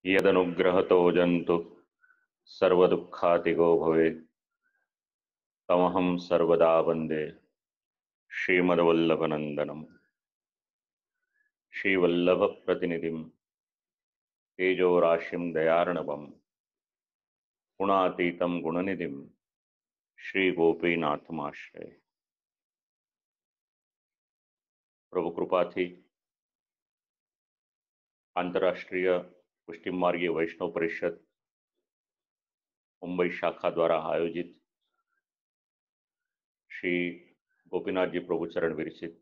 यदनुग्रहतो जन्तु सर्वदुःखातिगो भवेत् तमहं सर्वदा वन्दे श्रीमद्वल्लभनन्दनम्। श्रीवल्लभप्रतिनिधिं तेजोराशिं दयार्णवं गुणातीतं गुणनिधिं श्रीगोपीनाथमाश्रये। प्रभु कृपाथी आंतरराष्ट्रीय पुष्टि मार्गीय वैष्णव परिषद मुंबई शाखा द्वारा आयोजित श्री गोपीनाथ जी प्रभुचरण विरचित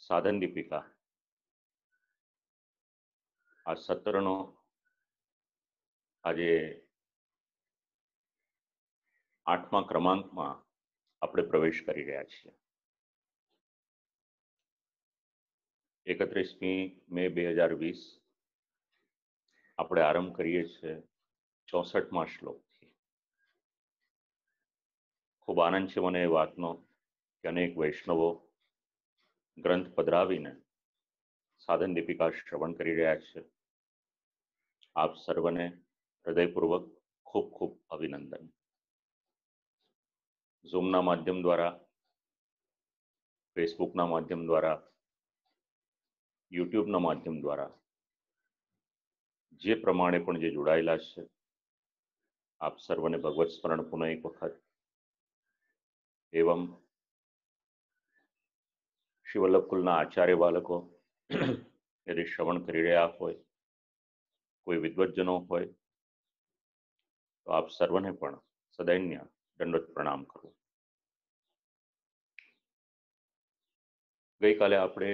साधन दीपिका आ सत्रनो आज 8मा क्रमांकમાં આપણે પ્રવેશ કરી રહ્યા છીએ। 31મી મે 2020 આપણે આરંભ કરીએ છીએ 64મા શ્લોકથી। ખૂબ આનંદ છે મને એ વાતનો કે અનેક વૈષ્ણવો ગ્રંથ પધરાવીને સાધન દીપિકા શ્રવણ કરી રહ્યા છે। આપ સર્વને હૃદયપૂર્વક ખૂબ ખૂબ અભિનંદન। ઝૂમના માધ્યમ દ્વારા, ફેસબુકના માધ્યમ દ્વારા, યુટ્યુબના માધ્યમ દ્વારા જે પ્રમાણે પણ જે જોડાયેલા છે આપ સર્વને ભગવત સ્મરણ પુનઃ એક વખત એવં શ્રી વલ્લભકુલના આચાર્ય બાળકો यदि श्रवण કરી રહ્યા હોય, કોઈ વિદ્વજ્જનો હોય તો આપ સર્વને પણ સદૈન્ય દંડવત પ્રણામ કરું। ગઈકાલે આપણે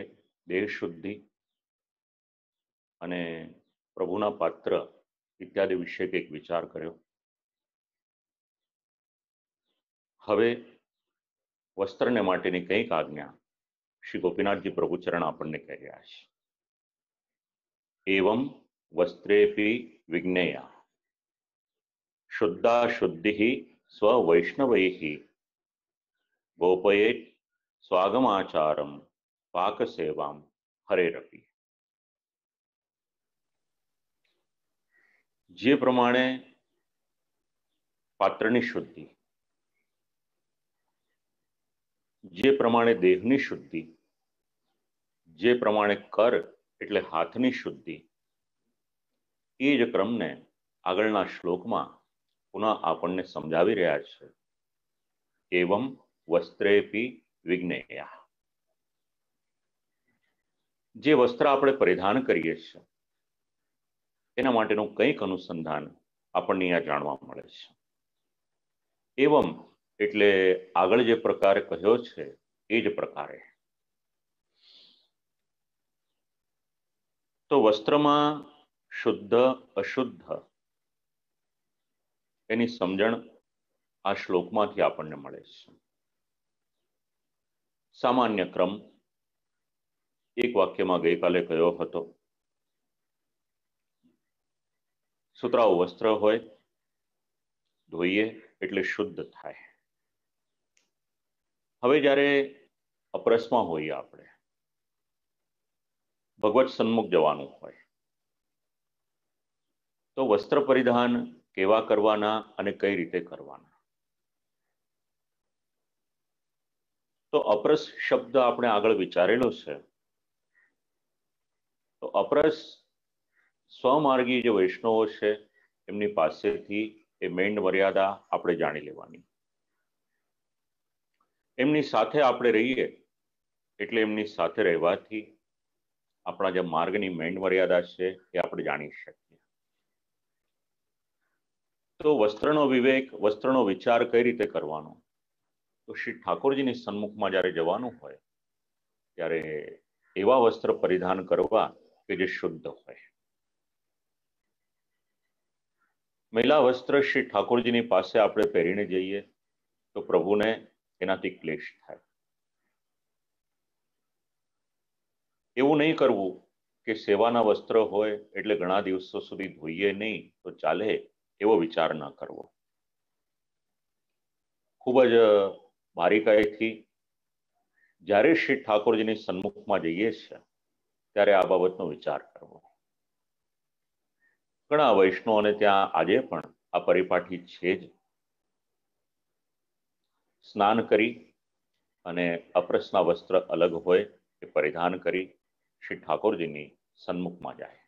દેહ શુદ્ધિ અને પ્રભુના પાત્ર ઇત્યાદિ વિશે કંઈક વિચાર કર્યો। હવે વસ્ત્રને માટેની કંઈક આજ્ઞા શ્રી ગોપીનાથજી પ્રભુચરણ આપણને કહી રહ્યા છે। एवं वस्त्रेपि विज्ञेया शुद्धा शुद्धि स्ववैष्णवैः गोपयेत् स्वागमाचारम पाक सेवाम हरेरपि। जे प्रमाणे पात्रनी शुद्धि, जे प्रमाणे देहनी शुद्धि, जे प्रमाणे कर એટલે હાથની શુદ્ધિ, એ જ ક્રમને આગળના શ્લોકમાં પુનઃ આપણને સમજાવી રહ્યા છે। એવં વસ્ત્રેપી વિજ્ઞેયા, જે વસ્ત્ર આપણે પરિધાન કરીએ છીએ એના માટેનું કંઈક અનુસંધાન આપણને અહીંયા જાણવા મળે છે। એવં એટલે આગળ જે પ્રકારે કહ્યો છે એ જ પ્રકારે। તો વસ્ત્રમાં શુદ્ધ અશુદ્ધ એની સમજણ આ શ્લોકમાંથી આપણને મળે છે। સામાન્ય ક્રમ એક વાક્યમાં ગઈકાલે કયો હતો, સુતરાઉ વસ્ત્ર હોય ધોઈએ એટલે શુદ્ધ થાય। હવે જ્યારે અપરસમાં હોઈએ, આપણે ભગવત સન્મુખ જવાનું હોય તો વસ્ત્ર પરિધાન કેવા કરવાના અને કઈ રીતે કરવાના। તો અપરસ શબ્દ આપણે આગળ વિચારેલો છે। તો અપરસ સ્વમાર્ગી જે વૈષ્ણવો છે એમની પાસેથી એ મેન્ડ મર્યાદા આપણે જાણી લેવાની। એમની સાથે આપણે રહીએ એટલે એમની સાથે રહેવાથી આપણા જે માર્ગની મેન્ડ મર્યાદા છે એ આપણે જાણી શકીએ। તો વસ્ત્રનો વિવેક, વસ્ત્રનો વિચાર કઈ રીતે કરવાનો, તો શ્રી ઠાકોરજીની સન્મુખમાં જ્યારે જવાનું હોય ત્યારે એવા વસ્ત્ર પરિધાન કરવા કે જે શુદ્ધ હોય। મહિલા વસ્ત્ર શ્રી ઠાકોરજીની પાસે આપણે પહેરીને જઈએ તો પ્રભુને એનાથી ક્લેશ થાય। એવું નહીં કરવું કે સેવાના વસ્ત્ર હોય એટલે ઘણા દિવસો સુધી ધોઈએ નહીં તો ચાલે, એવો વિચાર ન કરવો। ખૂબ જ બારીકાઈથી જ્યારે શ્રી ઠાકોરજીની સન્મુખમાં જઈએ છીએ ત્યારે આ બાબતનો વિચાર કરવો। ઘણા વૈષ્ણવોને ત્યાં આજે પણ આ પરિપાટી છે જ. સ્નાન કરી અને અપ્રસના વસ્ત્ર અલગ હોય એ પરિધાન કરી શ્રી ઠાકોરજીની સન્મુખમાં જાય.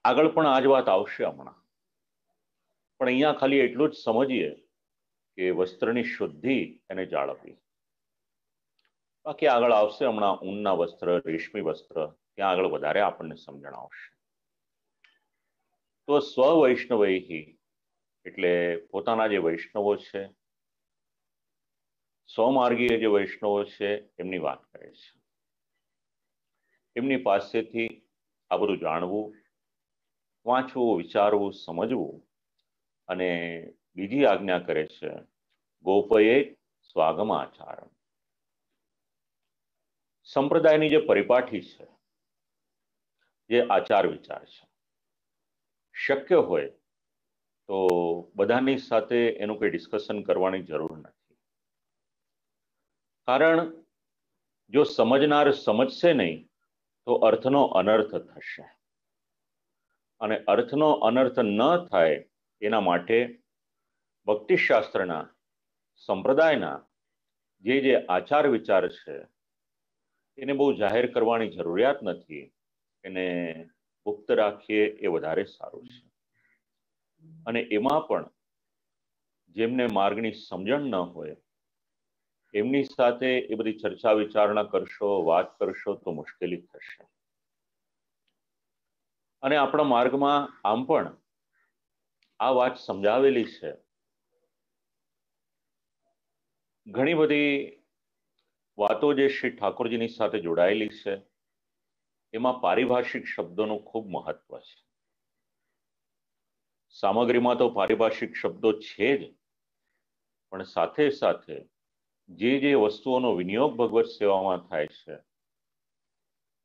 આગળ પણ આ જ વાત આવશે હમણાં, પણ અહીંયા ખાલી એટલું જ સમજીએ કે વસ્ત્રની શુદ્ધિ એને જાળવવી. બાકી આગળ આવશે હમણાં ઊનના વસ્ત્ર, રેશમી વસ્ત્ર, ત્યાં આગળ વધારે આપણને સમજણ આવશે. તો સ્વ વૈષ્ણવૈહી એટલે પોતાના જે વૈષ્ણવો છે, સ્વમાર્ગીય જે વૈષ્ણવો છે એમની વાત કરે છે. એમની પાસેથી આ બધું જાણવું, વાંચવું, વિચારવું, સમજવું, અને બીજી આજ્ઞા કરે છે ગોપયે સ્વાગમાચારમ. સંપ્રદાયની જે પરિપાઠી છે, જે આચાર વિચાર છે, શક્ય હોય તો બધાની સાથે એનું કોઈ ડિસ્કશન કરવાની જરૂર નથી. કારણ જો સમજનાર સમજશે નહીં તો અર્થનો અનર્થ થશે, અને અર્થનો અનર્થ ન થાય એના માટે ભક્તિશાસ્ત્રના, સંપ્રદાયના જે આચાર વિચાર છે એને બહુ જાહેર કરવાની જરૂરિયાત નથી. એને ગુપ્ત રાખીએ એ વધારે સારું છે. અને એમાં પણ જેમને માર્ગની સમજણ ન હોય એમની સાથે એ બધી ચર્ચા વિચારણા કરશો, વાત કરશો તો મુશ્કેલી થશે. અને આપણા માર્ગમાં આમ પણ આ વાત સમજાવેલી છે. ઘણી બધી વાતો જે શ્રી ઠાકોરજીની સાથે જોડાયેલી છે એમાં પારિભાષિક શબ્દોનું ખૂબ મહત્વ છે. સામગ્રીમાં તો પારિભાષિક શબ્દો છે જ, પણ સાથે સાથે જે વસ્તુઓનો વિનિયોગ ભગવત સેવામાં થાય છે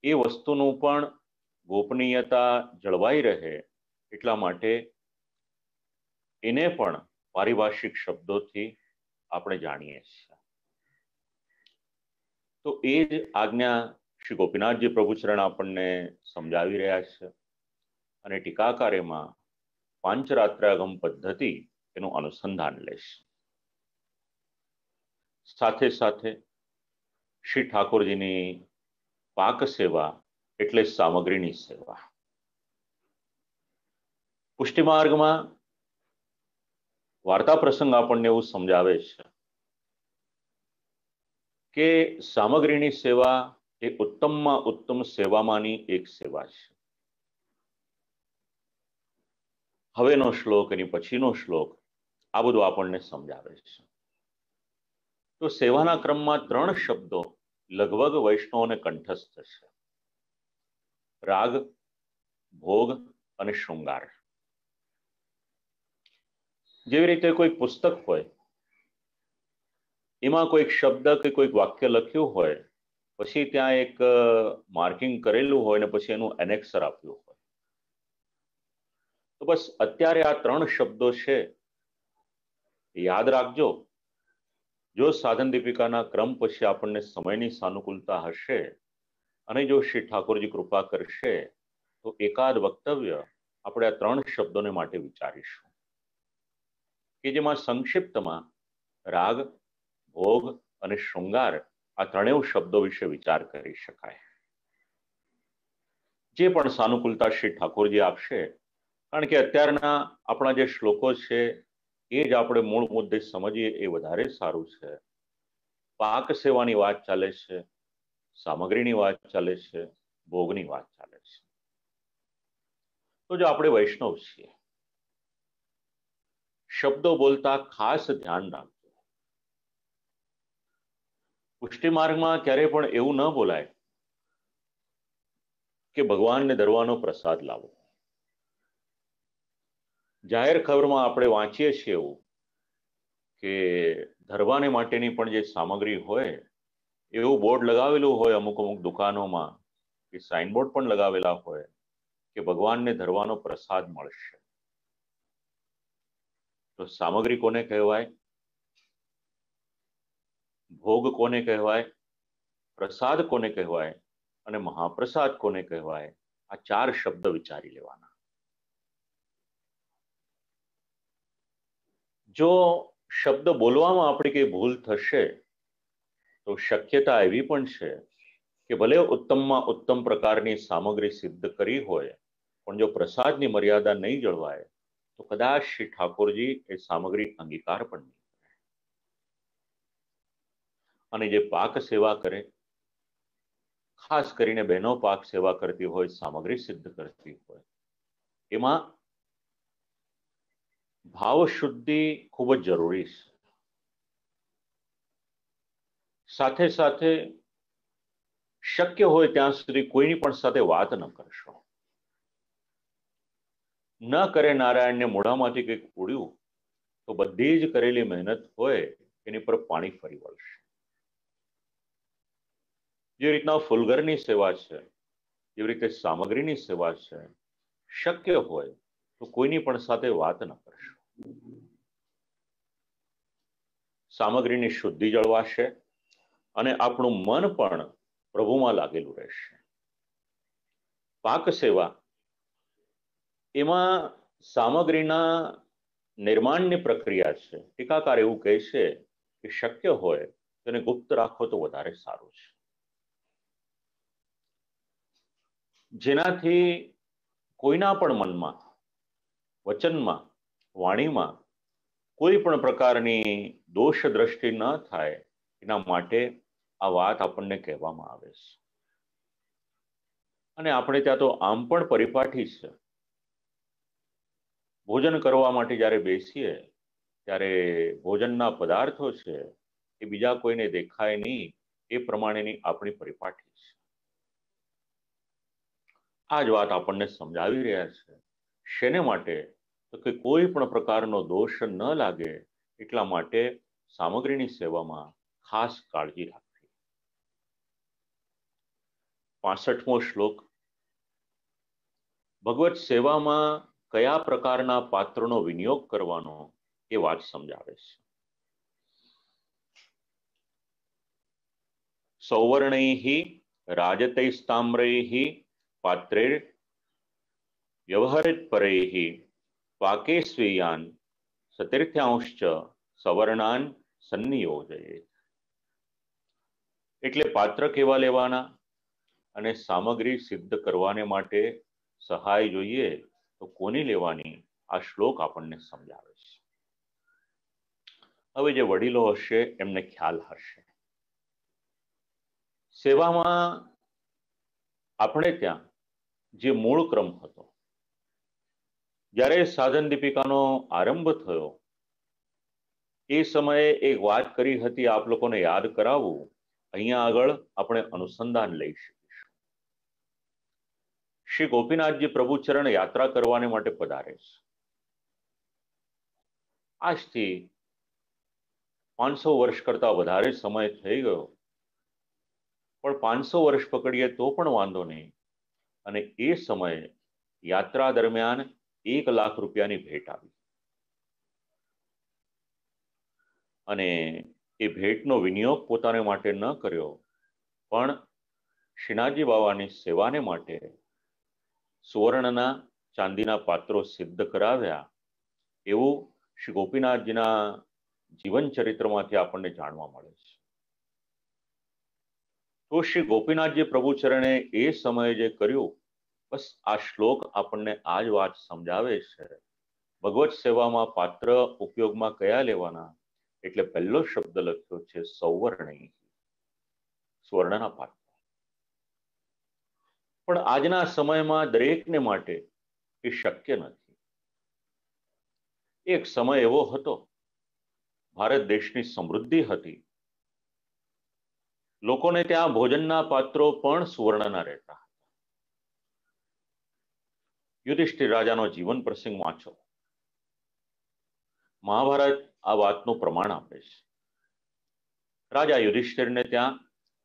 એ વસ્તુનું પણ ગોપનીયતા જળવાઈ રહે એટલા માટે એને પણ પારિભાષિક શબ્દોથી આપણે જાણીએ છીએ. તો એ જ આજ્ઞા શ્રી ગોપીનાથજી પ્રભુચરણ આપણને સમજાવી રહ્યા છે. અને ટીકાકારેમાં પાંચરાત્રાગમ પદ્ધતિ એનું અનુસંધાન લેશે. સાથે સાથે શ્રી ઠાકોરજીની પાક સેવા એટલે સામગ્રીની સેવા. પુષ્ટિ માર્ગમાં વાર્તા પ્રસંગ આપણને એવું સમજાવે છે કે સામગ્રીની સેવા એ ઉત્તમમાં ઉત્તમ સેવામાંની એક સેવા છે. હવેનો શ્લોક એની પછીનો શ્લોક આ બધું આપણને સમજાવે છે. તો સેવાના ક્રમમાં 3 શબ્દો લગભગ વૈષ્ણવોને કંઠસ્થ છે: રાગ, ભોગ અને શૃંગાર. જેવી રીતે કોઈ પુસ્તક હોય, એમાં કોઈક શબ્દ કે કોઈક વાક્ય લખ્યું હોય, પછી ત્યાં એક માર્કિંગ કરેલું હોય ને પછી એનું એનેક્સર આપ્યું હોય. તો બસ અત્યારે આ 3 શબ્દો છે, યાદ રાખજો. જો સાધન દીપિકાના ક્રમ પછી આપણને સમયની સાનુકૂળતા હશે અને જો શ્રી ઠાકોરજી કૃપા કરશે તો એકાદ વક્તવ્ય આપણે આ 3 શબ્દોને માટે વિચારીશું કે જેમાં સંક્ષિપ્તમાં રાગ, ભોગ અને શૃંગાર આ 3 શબ્દો વિશે વિચાર કરી શકાય. જે પણ સાનુકૂળતા શ્રી ઠાકોરજી આપશે, કારણ કે અત્યારના આપણા જે શ્લોકો છે એ જ આપણે મૂળ મુદ્દે સમજીએ એ વધારે સારું છે. પાક સેવાની વાત ચાલે છે, સામગ્રીની વાત ચાલે છે, ભોગની વાત ચાલે છે. તો જો આપણે વૈષ્ણવ છીએ, શબ્દો બોલતા ખાસ ધ્યાન રાખજો. પુષ્ટિ માર્ગમાં ક્યારેય પણ એવું ન બોલાય કે ભગવાનને ધરવાનો પ્રસાદ લાવો. જાહેર ખબરમાં આપણે વાંચીએ છીએ એવું કે ધરવાને માટેની પણ જે સામગ્રી હોય એવું બોર્ડ લગાવેલું હોય અમુક દુકાનોમાં, કે સાઇનબોર્ડ પણ લગાવેલા હોય કે ભગવાનને ધરવાનો પ્રસાદ મળશે. તો સામગ્રી કોને કહેવાય, ભોગ કોને કહેવાય, પ્રસાદ કોને કહેવાય અને મહાપ્રસાદ કોને કહેવાય, આ 4 શબ્દ વિચારી લેવાના. જો શબ્દ બોલવામાં આપણી કઈ ભૂલ થશે તો શક્યતા એવી પણ છે કે ભલે ઉત્તમમાં ઉત્તમ પ્રકારની સામગ્રી સિદ્ધ કરી હોય, પણ જો પ્રસાદની મર્યાદા નહીં જળવાય તો કદાચ શ્રી ઠાકોરજી એ સામગ્રી અંગીકાર પણ નહીં કરે. અને જે પાક સેવા કરે, ખાસ કરીને બહેનો પાક સેવા કરતી હોય, સામગ્રી સિદ્ધ કરતી હોય, એમાં ભાવ શુદ્ધિ ખૂબ જ જરૂરી છે. સાથે સાથે શક્ય હોય ત્યાં સુધી કોઈની પણ સાથે વાત ન કરશો. ન કરે નારાયણને મોઢામાંથી કંઈક ઉડ્યું તો બધી જ કરેલી મહેનત હોય એની પર પાણી ફરી વળશે. જે રીતના ફૂલઘરની સેવા છે, એવી રીતે સામગ્રીની સેવા છે. શક્ય હોય તો કોઈની પણ સાથે વાત ન કરશો. સામગ્રીની શુદ્ધિ જળવાશે અને આપણું મન પણ પ્રભુમાં લાગેલું રહેશે. પાક સેવા એમાં સામગ્રીના નિર્માણની પ્રક્રિયા છે. ટીકાકાર એવું કહે છે કે શક્ય હોય તેને ગુપ્ત રાખો તો વધારે સારું છે, જેનાથી કોઈના પણ મનમાં, વચનમાં, વાણીમાં કોઈ પણ પ્રકારની દોષ દ્રષ્ટિ ન થાય. એના માટે આ વાત આપણને કહેવામાં આવે છે. અને આપણે ત્યાં તો આમ પણ પરિપાટી છે. ભોજન કરવા માટે જ્યારે બેસીએ ત્યારે ભોજનના પદાર્થો છે એ બીજા કોઈને દેખાય નહીં એ પ્રમાણેની આપણી પરિપાટી છે. આ જ વાત આપણને સમજાવી રહ્યા છે. શેને માટે? તો કે કોઈ પણ પ્રકારનો દોષ ન લાગે એટલા માટે સામગ્રીની સેવામાં ખાસ કાળજી રાખવી. 65મો શ્લોક ભગવત સેવામાં કયા પ્રકારના પાત્રનો વિનિયોગ કરવાનો એ વાત સમજાવે છે. સૌવર્ણૈઃ રાજતૈસ્તામ્રૈઃ પાત્રૈર વ્યવહરેત પરૈઃ પાકે સ્વીયાન સતીર્થ્યાંશ્ચ સવર્ણાન સન્નિયોજયેત. એટલે પાત્ર કેવા લેવાના અને સામગ્રી સિદ્ધ કરવાને માટે સહાય જોઈએ તો કોની લેવાની, આ શ્લોક આપણને સમજાવે છે. હવે જે વડીલો હશે એમને ખ્યાલ હશે. સેવામાં આપણે ત્યાં જે મૂળ ક્રમ હતો, જ્યારે સાધન દીપિકાનો આરંભ થયો એ સમયે એક વાત કરી હતી, આપ લોકોને યાદ કરાવું. અહીંયા આગળ આપણે અનુસંધાન લઈ શકીશું. શ્રી ગોપીનાથજી પ્રભુચરણ યાત્રા કરવાને માટે પધારે છે. આજથી 500 વર્ષ કરતા વધારે સમય થઈ ગયો, પણ 500 વર્ષ પકડીએ તો પણ વાંધો નહીં. અને એ સમયે યાત્રા દરમિયાન 1 લાખ રૂપિયાની ભેટ આવી અને એ ભેટનો વિનિયોગ પોતાને માટે ન કર્યો, પણ શ્રીનાથજી બાવાની સેવાને માટે સુવર્ણના, ચાંદીના પાત્રો સિદ્ધ કરાવ્યા. એવું શ્રી ગોપીનાથજીના જીવન ચરિત્રમાંથી આપણને જાણવા મળે છે. તો શ્રી ગોપીનાથજી પ્રભુચરણે એ સમયે જે કર્યું, બસ આ શ્લોક આપણને આ જ વાત સમજાવે છે. ભગવત સેવામાં પાત્ર ઉપયોગમાં કયા લેવાના, એટલે પહેલો શબ્દ લખ્યો છે સૌવર્ણૈઃ, સ્વર્ણના પાત્ર. પણ આજના સમયમાં દરેકને માટે એ શક્ય નથી. એક સમય એવો હતો, ભારત દેશની સમૃદ્ધિ હતી, લોકોને ત્યાં ભોજનના પાત્રો પણ સુવર્ણના રહેતા હતા. યુધિષ્ઠિર રાજાનો જીવન પ્રસંગ વાંચો. મહાભારત આ વાતનું પ્રમાણ આપે છે. રાજા યુધિષ્ઠિરને ત્યાં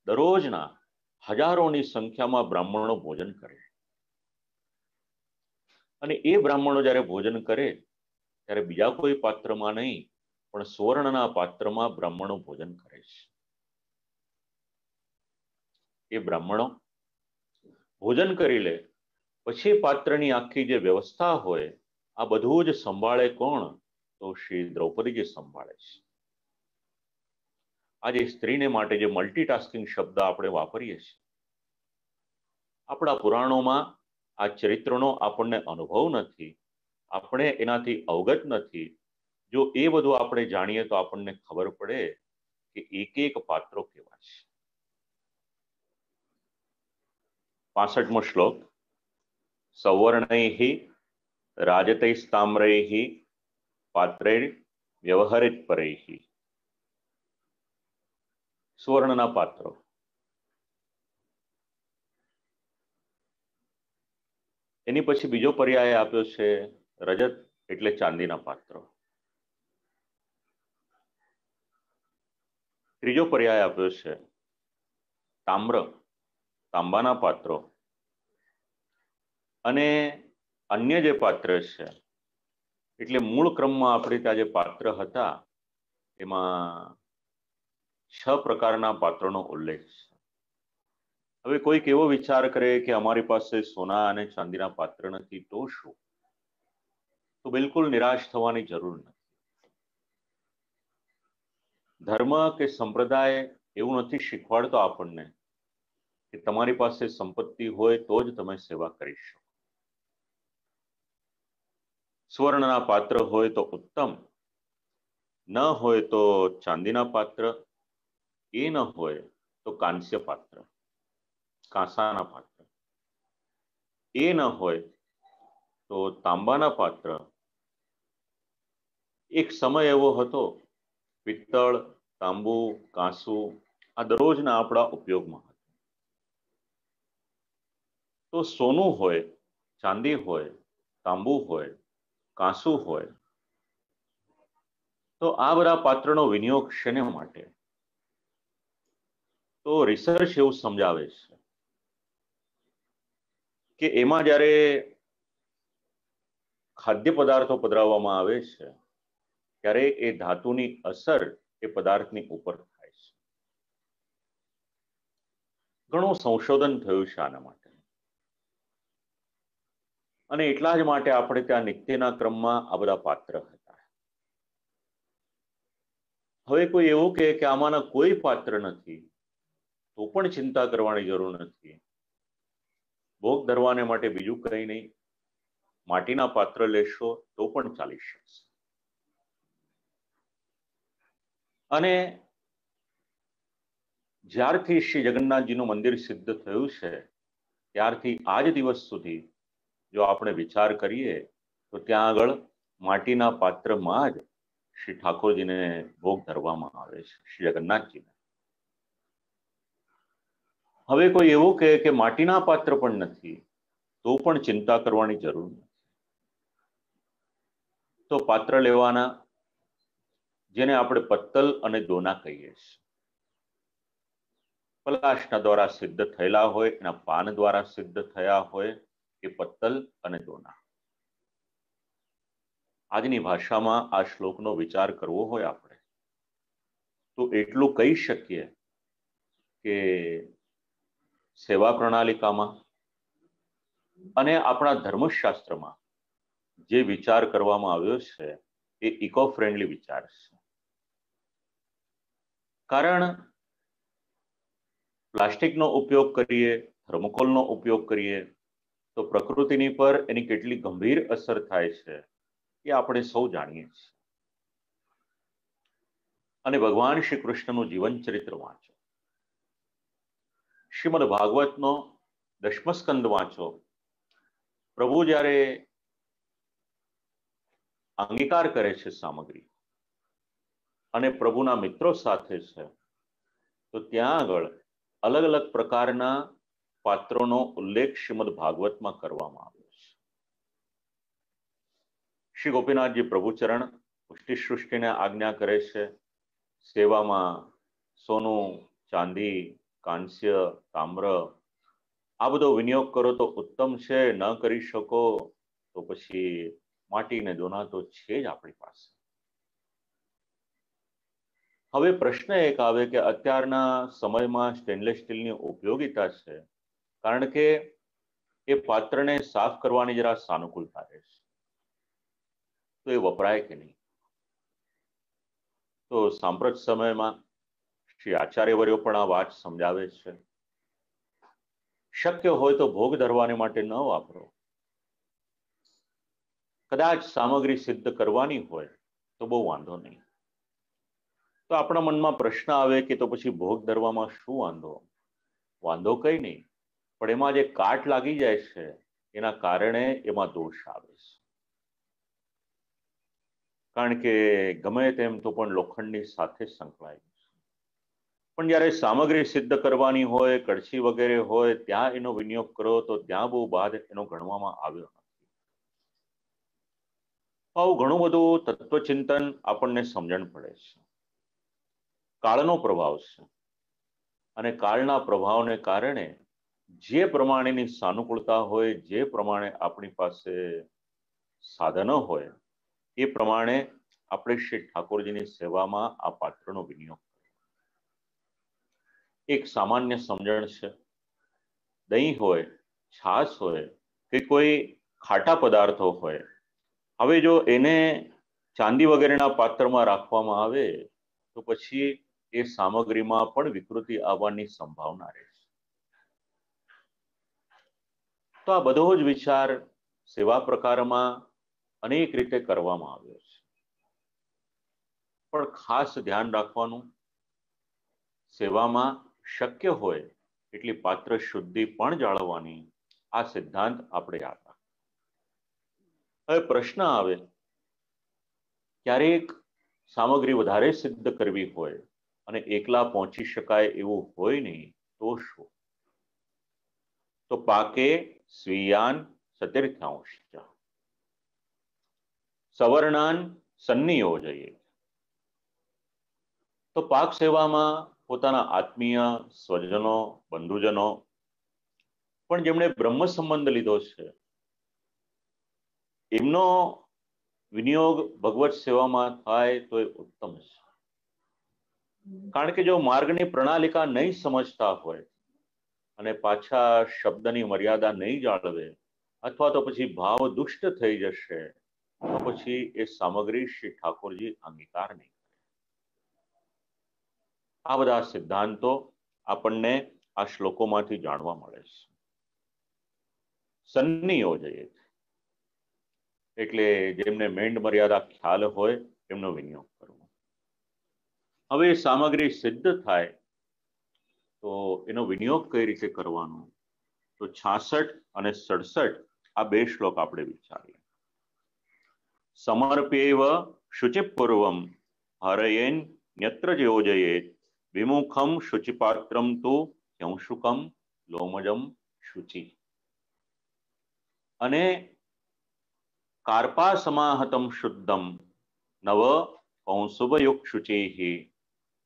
દરરોજના હજારોની સંખ્યામાં બ્રાહ્મણો ભોજન કરે અને એ બ્રાહ્મણો જ્યારે ભોજન કરે ત્યારે બીજા કોઈ પાત્રમાં નહીં, પણ સુવર્ણના પાત્રમાં બ્રાહ્મણો ભોજન કરે છે. એ બ્રાહ્મણો ભોજન કરી લે પછી પાત્રની આખી જે વ્યવસ્થા હોય આ બધું જ સંભાળે કોણ? તો શ્રી દ્રૌપદીજી સંભાળે છે. આજે સ્ત્રીને માટે જે મલ્ટીટાસ્કિંગ શબ્દ આપણે વાપરીએ છીએ, આપણા પુરાણોમાં આ ચરિત્રનો આપણને અનુભવ નથી, આપણે એનાથી અવગત નથી. જો એ બધું આપણે જાણીએ તો આપણને ખબર પડે કે એક એક પાત્રો કેવા છે. 65મો શ્લોક. સૌવર્ણૈઃ રાજતૈસ્તામ્રૈઃ પાત્રૈર વ્યવહરિત પરૈઃ. સુવર્ણના પાત્રો. એની પછી બીજો પર્યાય આપ્યો છે રજત, એટલે ચાંદીના પાત્રો. ત્રીજો પર્યાય આપ્યો છે તામ્ર, તાંબાના પાત્રો. અને અન્ય જે પાત્ર છે, એટલે મૂળ ક્રમમાં આપણે ત્યાં જે પાત્ર હતા એમાં 6 પ્રકારના પાત્રોનો ઉલ્લેખ છે. હવે કોઈક એવો વિચાર કરે કે અમારી પાસે સોના અને ચાંદીના પાત્ર નથી તો શું? તો બિલકુલ નિરાશ થવાની જરૂર નથી. ધર્મ કે સંપ્રદાય એવું નથી શીખવાડતો આપણને કે તમારી પાસે સંપત્તિ હોય તો જ તમે સેવા કરી શકો. સુવર્ણના પાત્ર હોય તો ઉત્તમ, ન હોય તો ચાંદીના પાત્ર, એ ન હોય તો કાંસ્ય પાત્ર, કાંસાના પાત્ર, એ ન હોય તો તાંબાના પાત્ર. એક સમય એવો હતો પિત્તળ, તાંબુ, કાંસુ આ દરરોજના આપણા ઉપયોગમાં હતા. તો સોનું હોય, ચાંદી હોય, તાંબુ હોય, કાંસુ હોય, તો આ બધા પાત્રનો વિનિયોગ શેને માટે? તો રિસર્ચ એવું સમજાવે છે કે એમાં જ્યારે ખાદ્ય પદાર્થો પધરાવવામાં આવે છે ત્યારે એ ધાતુની અસર એ પદાર્થની ઉપર થાય છે. ઘણું સંશોધન થયું છે આના માટે, અને એટલા જ માટે આપણે ત્યાં નિત્યના ક્રમમાં આ બધા પાત્ર હતા. હવે કોઈ એવું કહે કે આમાંના કોઈ પાત્ર નથી તો પણ ચિંતા કરવાની જરૂર નથી. ભોગ ધરવાને માટે બીજું કંઈ નહીં, માટીના પાત્ર લેશો તો પણ ચાલી શકશે. અને જ્યારથી શ્રી જગન્નાથજીનું મંદિર સિદ્ધ થયું છે ત્યારથી આજ દિવસ સુધી જો આપણે વિચાર કરીએ તો ત્યાં આગળ માટીના પાત્રમાં જ શ્રી ઠાકોરજીને ભોગ ધરવામાં આવે છે, શ્રી જગન્નાથજીને. હવે કોઈ એવું કહે કે માટીના પાત્ર પણ નથી તો પણ ચિંતા કરવાની જરૂર નથી. તો પાત્ર લેવાના, જેને આપણે પત્તલ અને દોના કહીએ છીએ. પલાશના દ્વારા સિદ્ધ થયેલા હોય, એના પાન દ્વારા સિદ્ધ થયા હોય એ પત્તલ અને દોના. આજની ભાષામાં આ શ્લોકનો વિચાર કરવો હોય આપણે તો એટલું કહી શકીએ કે સેવા પ્રણાલિકામાં અને આપણા ધર્મશાસ્ત્રમાં જે વિચાર કરવામાં આવ્યો છે એ ઇકો ફ્રેન્ડલી વિચાર છે. કારણ પ્લાસ્ટિકનો ઉપયોગ કરીએ, થર્મોકોલનો ઉપયોગ કરીએ તો પ્રકૃતિની પર એની કેટલી ગંભીર અસર થાય છે એ આપણે સૌ જાણીએ છીએ. અને ભગવાન શ્રી કૃષ્ણનું જીવન ચરિત્ર વાંચો, શ્રીમદ ભાગવતનો 10મો સ્કંદ વાંચો. પ્રભુ જ્યારે અંગીકાર કરે છે સામગ્રી અને પ્રભુના મિત્રો સાથે છે તો ત્યાં આગળ અલગ અલગ પ્રકારના પાત્રોનો ઉલ્લેખ શ્રીમદ ભાગવતમાં કરવામાં આવ્યો છે. શ્રી ગોપીનાથજી પ્રભુચરણ પુષ્ટિ સૃષ્ટિને આજ્ઞા કરે છે સેવામાં સોનું, ચાંદી, કાંસ્ય, તામ્ર આ બધો વિનિયોગ કરો તો ઉત્તમ છે. ન કરી શકો તો પછી માટી ને દોના તો છે જ આપણી પાસે. હવે પ્રશ્ન એક આવે કે અત્યારના સમયમાં સ્ટેનલેસ સ્ટીલની ઉપયોગિતા છે કારણ કે એ પાત્રને સાફ કરવાની જરા સાનુકૂળતા રહે છે તો એ વપરાય કે નહીં? તો સાંપ્રત સમયમાં શ્રી આચાર્યવર્યો પણ આ વાત સમજાવે છે. શક્ય હોય તો ભોગ ધરવાને માટે ન વાપરો. કદાચ સામગ્રી સિદ્ધ કરવાની હોય તો બહુ વાંધો નહીં. તો આપણા મનમાં પ્રશ્ન આવે કે તો પછી ભોગ ધરવામાં શું વાંધો? વાંધો કઈ નહીં, પણ એમાં જે કાટ લાગી જાય છે એના કારણે એમાં દોષ આવે છે. કારણ કે ગમે તેમ તો પણ લોખંડની સાથે સંકળાય. પણ જ્યારે સામગ્રી સિદ્ધ કરવાની હોય, કળશી વગેરે હોય, ત્યાં એનો વિનિયોગ કરો તો ત્યાં બહુ બાદ એનો ગણવામાં આવ્યો નથી. આવું ઘણું બધું તત્વચિંતન આપણને સમજણ પડે છે. કાળનો પ્રભાવ છે અને કાળના પ્રભાવને કારણે જે પ્રમાણેની સાનુકૂળતા હોય, જે પ્રમાણે આપણી પાસે સાધનો હોય, એ પ્રમાણે આપણે શ્રી ઠાકોરજીની સેવામાં આ પાત્રનો વિનિયોગ. એક સામાન્ય સમજણ છે. દહીં હોય, છાશ હોય કે કોઈ ખાટા પદાર્થો હોય, હવે જો એને ચાંદી વગેરેના પાત્રમાં રાખવામાં આવે તો પછી એ સામગ્રીમાં પણ વિકૃતિ આવવાની સંભાવના રહે છે. તો આ બધો જ વિચાર સેવા પ્રકારમાં અનેક રીતે કરવામાં આવ્યો છે. પણ ખાસ ધ્યાન રાખવાનું, સેવામાં શક્ય હોય એટલી પાત્ર શુદ્ધિ પણ જાળવવાની. આ સિદ્ધાંત આપણે યાદ રાખો. હવે પ્રશ્ન આવે, ક્યારેક સામગ્રી વધારે સિદ્ધ કરવી હોય અને એકલા પહોંચી શકાય એવું હોય નહીં તો શું? તો પાકે સ્વીયાન સતીર્થાંશ સવર્ણાન સન્નિયોજયે. તો પાક સેવામાં પોતાના આત્મીય સ્વજનો, બંધુજનો પણ જેમણે બ્રહ્મ સંબંધ લીધો છે એમનો વિનિયોગ ભગવત સેવામાં થાય તો એ ઉત્તમ છે. કારણ કે જો માર્ગની પ્રણાલિકા નહીં સમજતા હોય અને પાછા શબ્દની મર્યાદા નહીં જાળવે અથવા તો પછી ભાવ દુષ્ટ થઈ જશે તો પછી એ સામગ્રી શ્રી ઠાકોરજી અંગીકાર નહીં. આ બધા સિદ્ધાંતો આપણને આ શ્લોકોમાંથી જાણવા મળે છે. સન્નિયોજયે એટલે જેમને મેંડ મર્યાદા ખ્યાલ હોય એમનો વિનિયોગ કરવો. હવે સામગ્રી સિદ્ધ થાય તો એનો વિનિયોગ કઈ રીતે કરવાનો? તો 66 અને 67 આ બે શ્લોક આપણે વિચારીએ. સમર્પ્યેવ શુચિપૂર્વમ હરયેન ન્યત્ર યોજયેત વિમુખમ શુચિપાત્રમ તો યંશુકમ લોમજમ શુચિ. અને કાર્પા સમાહતમ શુદ્ધમ નવ કૌંસુભયુક્ત શુચિ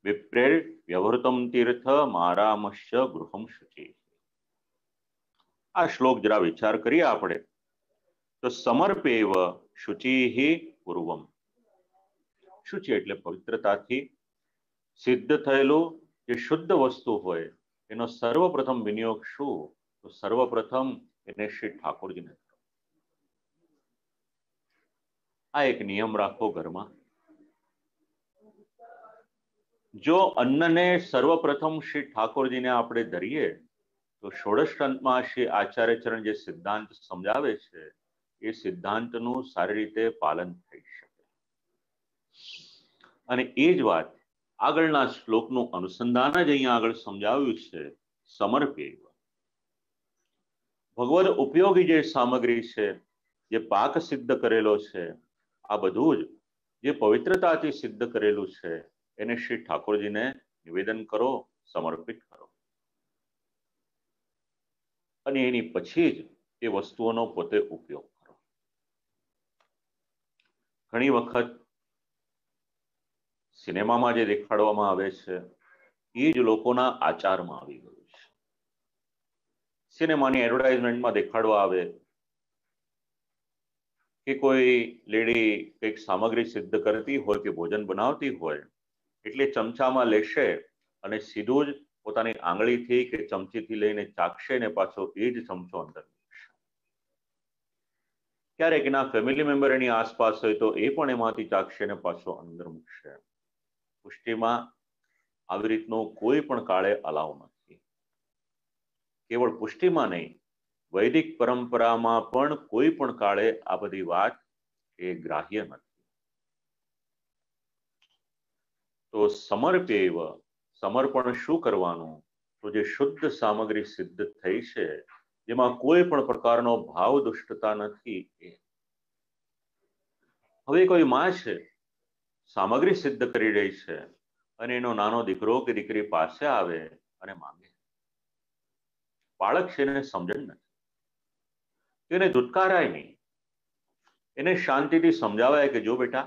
વિપ્રેર વ્યવહૃતમ તીર્થ મારામશ્ય ગૃહમ શુચિ. આ શ્લોક જરા વિચાર કરીએ આપણે. તો સમર્પેવ શુચિ પૂર્વમ. શુચિ એટલે પવિત્રતાથી સિદ્ધ થયેલું જે શુદ્ધ વસ્તુ હોય એનો સર્વપ્રથમ વિનિયોગ શું? તો સર્વપ્રથમ એને શ્રી ઠાકોરજીને. આ એક નિયમ રાખો ઘરમાં. જો અન્નને સર્વપ્રથમ શ્રી ઠાકોરજીને આપણે ધરીએ તો ષોડશ ગ્રંથમાં શ્રી આચાર્યચરણ જે સિદ્ધાંત સમજાવે છે એ સિદ્ધાંતનું સારી રીતે પાલન થઈ શકે. અને એ જ વાત આગળના શ્લોકનું અનુસંધાન જ અહીંયા આગળ સમજાવ્યું છે. સમર્પેવ ભગવદ ઉપયોગી જે સામગ્રી છે, જે પાક સિદ્ધ કરેલો છે, આ બધું જ જે પવિત્રતાથી સિદ્ધ કરેલું છે એને શ્રી ઠાકોરજીને નિવેદન કરો, સમર્પિત કરો. અને એની પછી જ એ વસ્તુઓનો પોતે ઉપયોગ કરો. ઘણી વખત સિનેમામાં જે દેખાડવામાં આવે છે એ જ લોકોના આચારમાં આવી ગયું છે. સિનેમાની એડવર્ટાઇઝમેન્ટમાં દેખાડવા આવે કે કોઈ લેડી કંઈક સામગ્રી સિદ્ધ કરતી હોય કે ભોજન બનાવતી હોય એટલે ચમચામાં લેશે અને સીધું જ પોતાની આંગળીથી કે ચમચીથી લઈને ચાખશે ને પાછો એ જ ચમચો અંદર મૂકશે. ક્યારેક એના ફેમિલી મેમ્બર એની આસપાસ હોય તો એ પણ એમાંથી ચાખશે ને પાછો અંદર મૂકશે. પુષ્ટિમાં આવી રીતનું કોઈ પણ કાળે અલાવ નથી. કેવળ પુષ્ટિમાં નહીં, વૈદિક પરંપરામાં પણ કોઈ પણ કાળે આ બધી વાત એ ગ્રાહ્ય નથી. તો સમર્પ્યૈવ, સમર્પણ શું કરવાનું? તો જે શુદ્ધ સામગ્રી સિદ્ધ થઈ છે, જેમાં કોઈ પણ પ્રકારનો ભાવ દુષ્ટતા નથી, એ હવે કોઈ માં છે, સામગ્રી સિદ્ધ કરી રહી છે, અને એનો નાનો દીકરો કે દીકરી પાસે આવે અને માંગે, બાળક છે એને સમજણ નથી, એને ધુતકારાય નહીં, એને શાંતિથી સમજાવાય કે જો બેટા,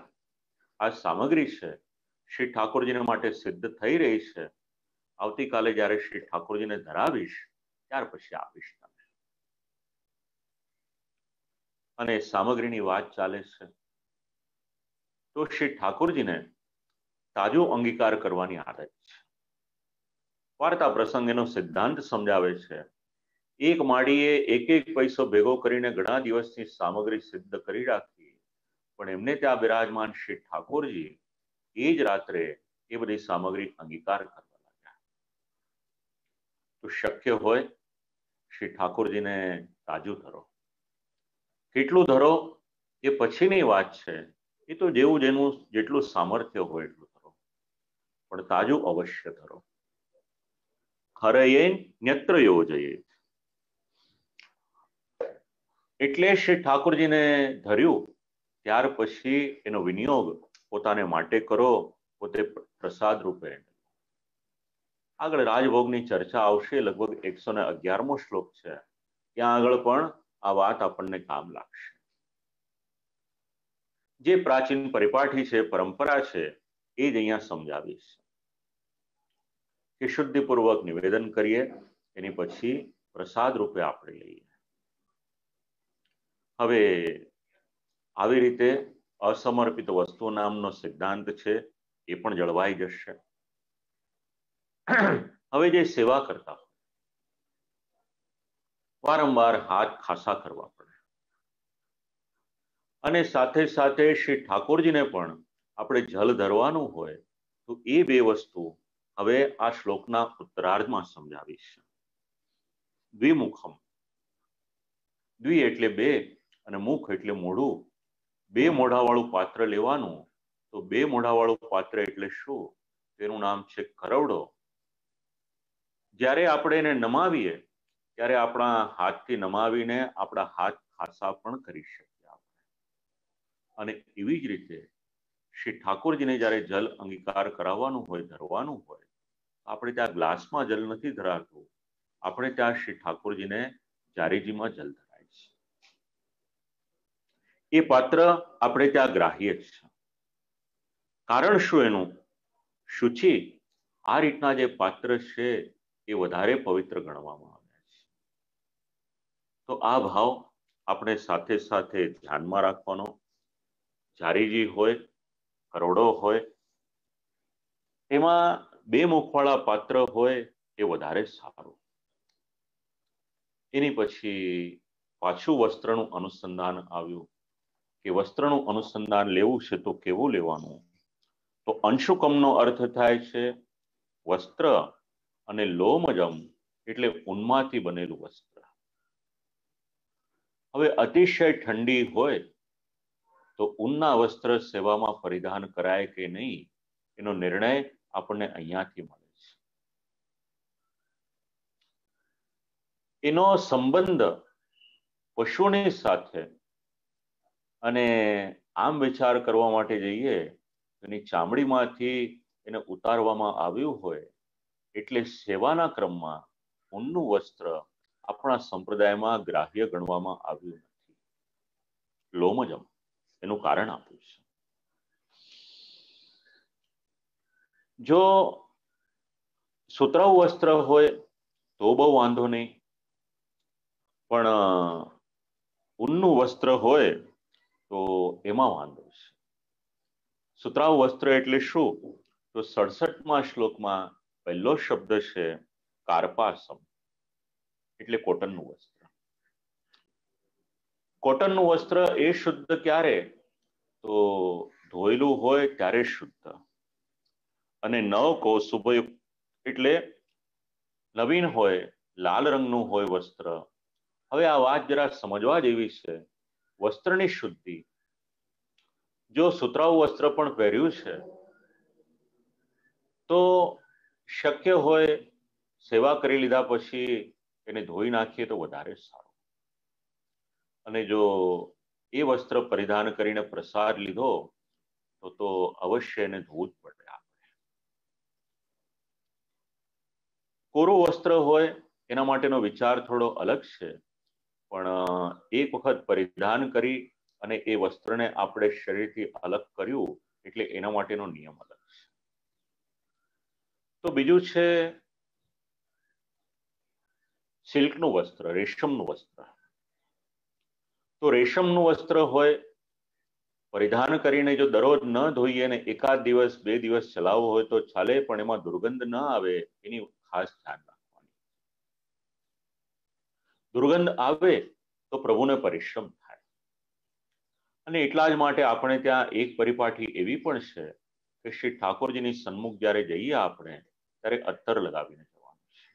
આ સામગ્રી છે શ્રી ઠાકોરજીને માટે સિદ્ધ થઈ રહી છે, આવતીકાલે જ્યારે શ્રી ઠાકોરજીને ધરાવીશ ત્યાર પછી આપીશ તમે. અને સામગ્રીની વાત ચાલે છે તો શ્રી ઠાકોરજીને તાજો અંગીકાર કરવાની આદત છે. વાર્તા પ્રસંગ એનો સિદ્ધાંત સમજાવે છે. એક માળીએ એક પૈસો ભેગો કરીને ઘણા દિવસની સામગ્રી સિદ્ધ કરી રાખી, પણ એમને ત્યાં બિરાજમાન શ્રી ઠાકોરજી એ જ રાત્રે એ બધી સામગ્રી અંગીકાર કરવા લાગ્યા. તો શક્ય હોય શ્રી ઠાકોરજીને તાજું ધરો. કેટલું ધરો એ પછીની વાત છે, એ તો જેવું જેનું જેટલું સામર્થ્ય હોય એટલું ધરો, પણ તાજું અવશ્ય ધરો. ખરયેન ન્યત્ર યોજયેત, એટલે શ્રી ઠાકોરજીને ધર્યું ત્યાર પછી એનો વિનિયોગ પોતાને માટે કરો, પોતે પ્રસાદ રૂપે. આગળ રાજભોગની ચર્ચા આવશે, લગભગ 111મો શ્લોક છે, ત્યાં આગળ પણ આ વાત આપણને કામ લાગશે. જે પ્રાચીન પરિપાઠી છે, પરંપરા છે, એ જ અહીંયા સમજાવીશ કે શુદ્ધિપૂર્વક નિવેદન કરીએ, એની પછી પ્રસાદ રૂપે આપણે લઈએ. હવે આવી રીતે અસમર્પિત વસ્તુ નામનો સિદ્ધાંત છે, એ પણ જળવાઈ જશે. હવે જે સેવા કરતા હોય, વારંવાર હાથ ખાસા કરવા પડે, અને સાથે સાથે શ્રી ઠાકોરજીને પણ આપણે જલ ધરવાનું હોય, તો એ બે વસ્તુ હવે આ શ્લોકના ઉત્તરાર્ધમાં સમજાવીશ. દ્વિમુખમ, દ્વિ એટલે બે, અને મુખ એટલે મોઢું. બે મોઢાવાળું પાત્ર લેવાનું. તો બે મોઢાવાળું પાત્ર એટલે શું? તેનું નામ છે કરવડો. જ્યારે આપણે એને નમાવીએ ત્યારે આપણા હાથથી નમાવીને આપણા હાથ ખાસા પણ કરી શકીએ આપણે. અને એવી જ રીતે શ્રી ઠાકોરજીને જ્યારે જલ અંગીકાર કરાવવાનું હોય, ધરવાનું હોય, આપણે ત્યાં ગ્લાસમાં જલ નથી ધરાતું, આપણે ત્યાં શ્રી ઠાકોરજીને જારીજીમાં જલ ધરાય છે. એ પાત્ર આપણે ત્યાં ગ્રાહ્ય છે. કારણ શું એનું? શુચિ. આ રીતના જે પાત્ર છે એ વધારે પવિત્ર ગણવામાં આવ્યા છે. તો આ ભાવ આપણે સાથે સાથે ધ્યાનમાં રાખવાનો. જારીજી હોય, કરોડો હોય, એમાં બે મુખવાળા પાત્ર હોય એ વધારે સારું. એની પછી પાછું વસ્ત્રનું અનુસંધાન આવ્યું કે વસ્ત્રનું અનુસંધાન લેવું છે તો કેવું લેવાનું? તો અંશુકમનો અર્થ થાય છે વસ્ત્ર, અને લોમજમ એટલે ઊનમાંથી બનેલું વસ્ત્ર. હવે અતિશય ઠંડી હોય તો ઊનના વસ્ત્ર સેવામાં પરિધાન કરાય કે નહીં, એનો નિર્ણય આપણને અહીંયાથી મળે છે. એનો સંબંધ પશુની સાથે, અને આમ વિચાર કરવા માટે જઈએ એની ચામડીમાંથી એને ઉતારવામાં આવ્યું હોય, એટલે સેવાના ક્રમમાં ઊનનું વસ્ત્ર આપણા સંપ્રદાયમાં ગ્રાહ્ય ગણવામાં આવ્યું નથી. લોમજમ એનું કારણ આપ્યું છે. જો સુતરાઉ વસ્ત્ર હોય તો બહુ વાંધો નહીં, પણ ઊનનું વસ્ત્ર હોય તો એમાં વાંધો છે. સુતરાઉ વસ્ત્ર એટલે શું? તો 67મા શ્લોકમાં પહેલો શબ્દ છે કાર્પાસમ, એટલે કોટનનું વસ્ત્ર. કોટનનું વસ્ત્ર એ શુદ્ધ ક્યારે? તો ધોયેલું હોય ત્યારે શુદ્ધ. અને નવ કૌશુભયુક્ત એટલે નવીન હોય, લાલ રંગનું હોય વસ્ત્ર. હવે આ વાત જરા સમજવા જેવી છે. વસ્ત્રની શુદ્ધિ, જો સુતરાઉ વસ્ત્ર પણ પહેર્યું છે તો શક્ય હોય સેવા કરી લીધા પછી એને ધોઈ નાખીએ તો વધારે સારું. અને જો એ વસ્ત્ર પરિધાન કરીને પ્રસાદ લીધો તો અવશ્ય એને ધોવું જ પડે. કોરું વસ્ત્ર હોય એના માટેનો વિચાર થોડો અલગ છે, પણ એક વખત પરિધાન કરી અને એ વસ્ત્રને આપણે શરીરથી અલગ કર્યું એટલે એના માટેનો નિયમ અલગ છે. તો બીજું છે સિલ્કનું વસ્ત્ર, રેશમનું વસ્ત્ર. તો રેશમનું વસ્ત્ર હોય, પરિધાન કરીને જો દરરોજ ન ધોઈએ ને એકાદ દિવસ 2 દિવસ ચલાવવો હોય તો ચાલે, પણ એમાં દુર્ગંધ ન આવે એની ખાસ ધ્યાન રાખવાની. દુર્ગંધ આવે તો પ્રભુને પરિશ્રમ થાય. અને એટલા જ માટે આપણે ત્યાં એક પરિપાટી એવી પણ છે કે શ્રી ઠાકોરજીની સન્મુખ જ્યારે જઈએ આપણે ત્યારે અત્તર લગાવીને જવાનું છે.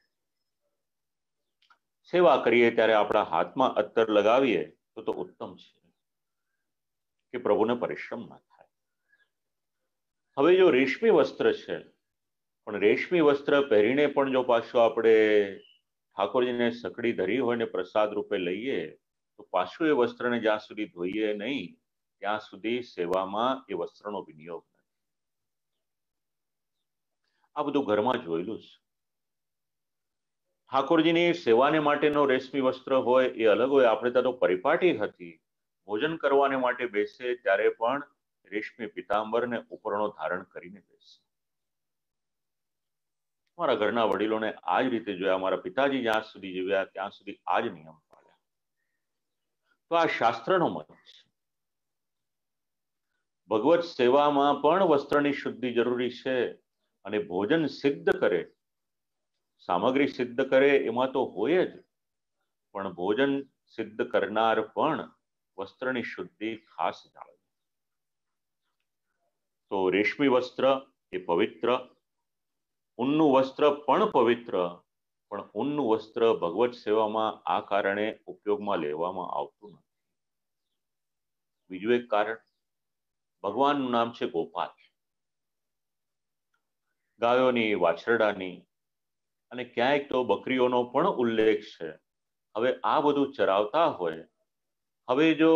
સેવા કરીએ ત્યારે આપણા હાથમાં અત્તર લગાવીએ તો ઉત્તમ છે કે પ્રભુને પરિશ્રમ ના થાય. હવે જો રેશમી વસ્ત્ર છે, પણ રેશમી વસ્ત્ર પહેરીને પણ જો પાછું આપણે ઠાકોરજીને સકડી ધરી હોય ને પ્રસાદ રૂપે લઈએ તો પાછું એ વસ્ત્રને જ્યાં સુધી ધોઈએ નહીં ત્યાં સુધી સેવામાં એ વસ્ત્રનો વિનિયોગ નથી. આ બધું ઘરમાં જોયેલું છે. ઠાકોરજીની સેવાને માટેનો રેશમી વસ્ત્ર હોય એ અલગ હોય. આપણે ત્યાં તો પરિપાટી હતી, ભોજન કરવાને માટે બેસે ત્યારે પણ રેશમી પિતાંબર ને ઉપરણો ધારણ કરીને બેસે. મારા ઘરના વડીલોને આ જ રીતે જોયા. મારા પિતાજી જ્યાં સુધી જીવ્યા ત્યાં સુધી આ જ નિયમ પાળ્યા. તો આ શાસ્ત્રનો મત છે. ભગવત સેવામાં પણ વસ્ત્રની શુદ્ધિ જરૂરી છે. અને ભોજન સિદ્ધ કરે, સામગ્રી સિદ્ધ કરે એમાં તો હોય જ, પણ ભોજન સિદ્ધ કરનાર પણ વસ્ત્રની શુદ્ધિ ખાસ જાળવે. તો રેશમી વસ્ત્ર એ પવિત્ર, ઊનનું વસ્ત્ર પણ પવિત્ર, પણ ઊનનું વસ્ત્ર ભગવત સેવામાં આ કારણે ઉપયોગમાં લેવામાં આવતું નથી. બીજું એક કારણ, ભગવાનનું નામ છે ગોપાલ. ગાયોની, વાછરડાની અને ક્યાંક તો બકરીઓનો પણ ઉલ્લેખ છે. હવે આ બધું ચરાવતા હોય, હવે જો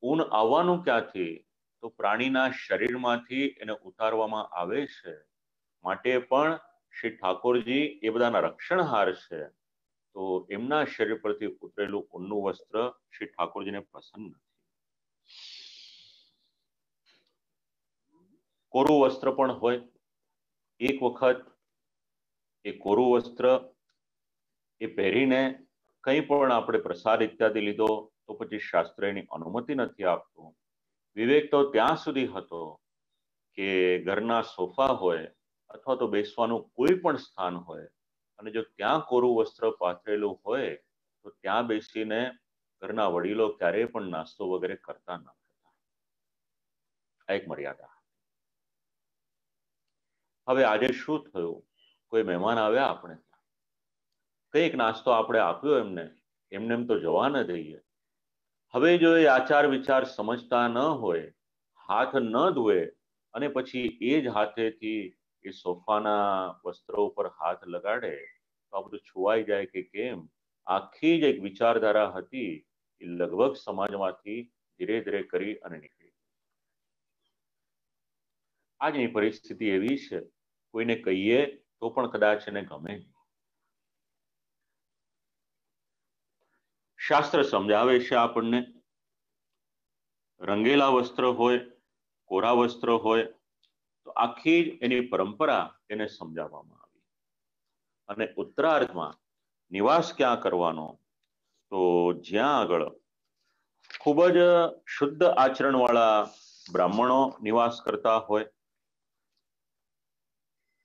ઊન આવવાનું ક્યાંથી, તો પ્રાણીના શરીરમાંથી એને ઉતારવામાં આવે છે. માટે પણ શ્રી ઠાકોરજી એ બધાના રક્ષણહાર છે. તો એમના શરીર પરથી ઉતરેલું ઊનનું વસ્ત્ર શ્રી ઠાકોરજીને પસંદ નથી. કોરું વસ્ત્ર પણ હોય. એક વખત એ કોરું વસ્ત્ર એ પહેરીને કંઈ પણ આપણે પ્રસાદ ઇત્યાદિ લીધો તો પછી શાસ્ત્ર એની અનુમતિ નથી આપતું. વિવેક તો ત્યાં સુધી હતો કે ઘરના સોફા હોય અથવા તો બેસવાનું કોઈ પણ સ્થાન હોય અને જો ત્યાં કોરું વસ્ત્ર પાથરેલું હોય તો ત્યાં બેસીને ઘરના વડીલો ક્યારેય પણ નાસ્તો વગેરે કરતા ન હતા. આ એક મર્યાદા. હવે આજે શું થયું, કોઈ મહેમાન આવ્યા આપણે, કંઈક નાસ્તો આપણે આપ્યો એમને, એમને એમ તો જવા ન દઈએ. હવે જો એ આચાર વિચાર સમજતા ન હોય, હાથ ન ધોવે અને પછી એ જ હાથેથી એ સોફાના વસ્ત્રો ઉપર હાથ લગાડે તો આ બધું છુવાઈ જાય કે કેમ. આખી જ એક વિચારધારા હતી એ લગભગ સમાજમાંથી ધીરે ધીરે કરી અને નીકળી. આજની પરિસ્થિતિ એવી છે, કોઈને કહીએ તો પણ કદાચ એને ગમે. શાસ્ત્ર સમજાવે છે આપણને, રંગેલા વસ્ત્ર હોય, કોરા વસ્ત્ર હોય તો આખી જ એની પરંપરા એને સમજાવવામાં આવી. અને ઉત્તરાર્ધમાં નિવાસ ક્યાં કરવાનો, તો જ્યાં આગળ ખૂબ જ શુદ્ધ આચરણવાળા બ્રાહ્મણો નિવાસ કરતા હોય,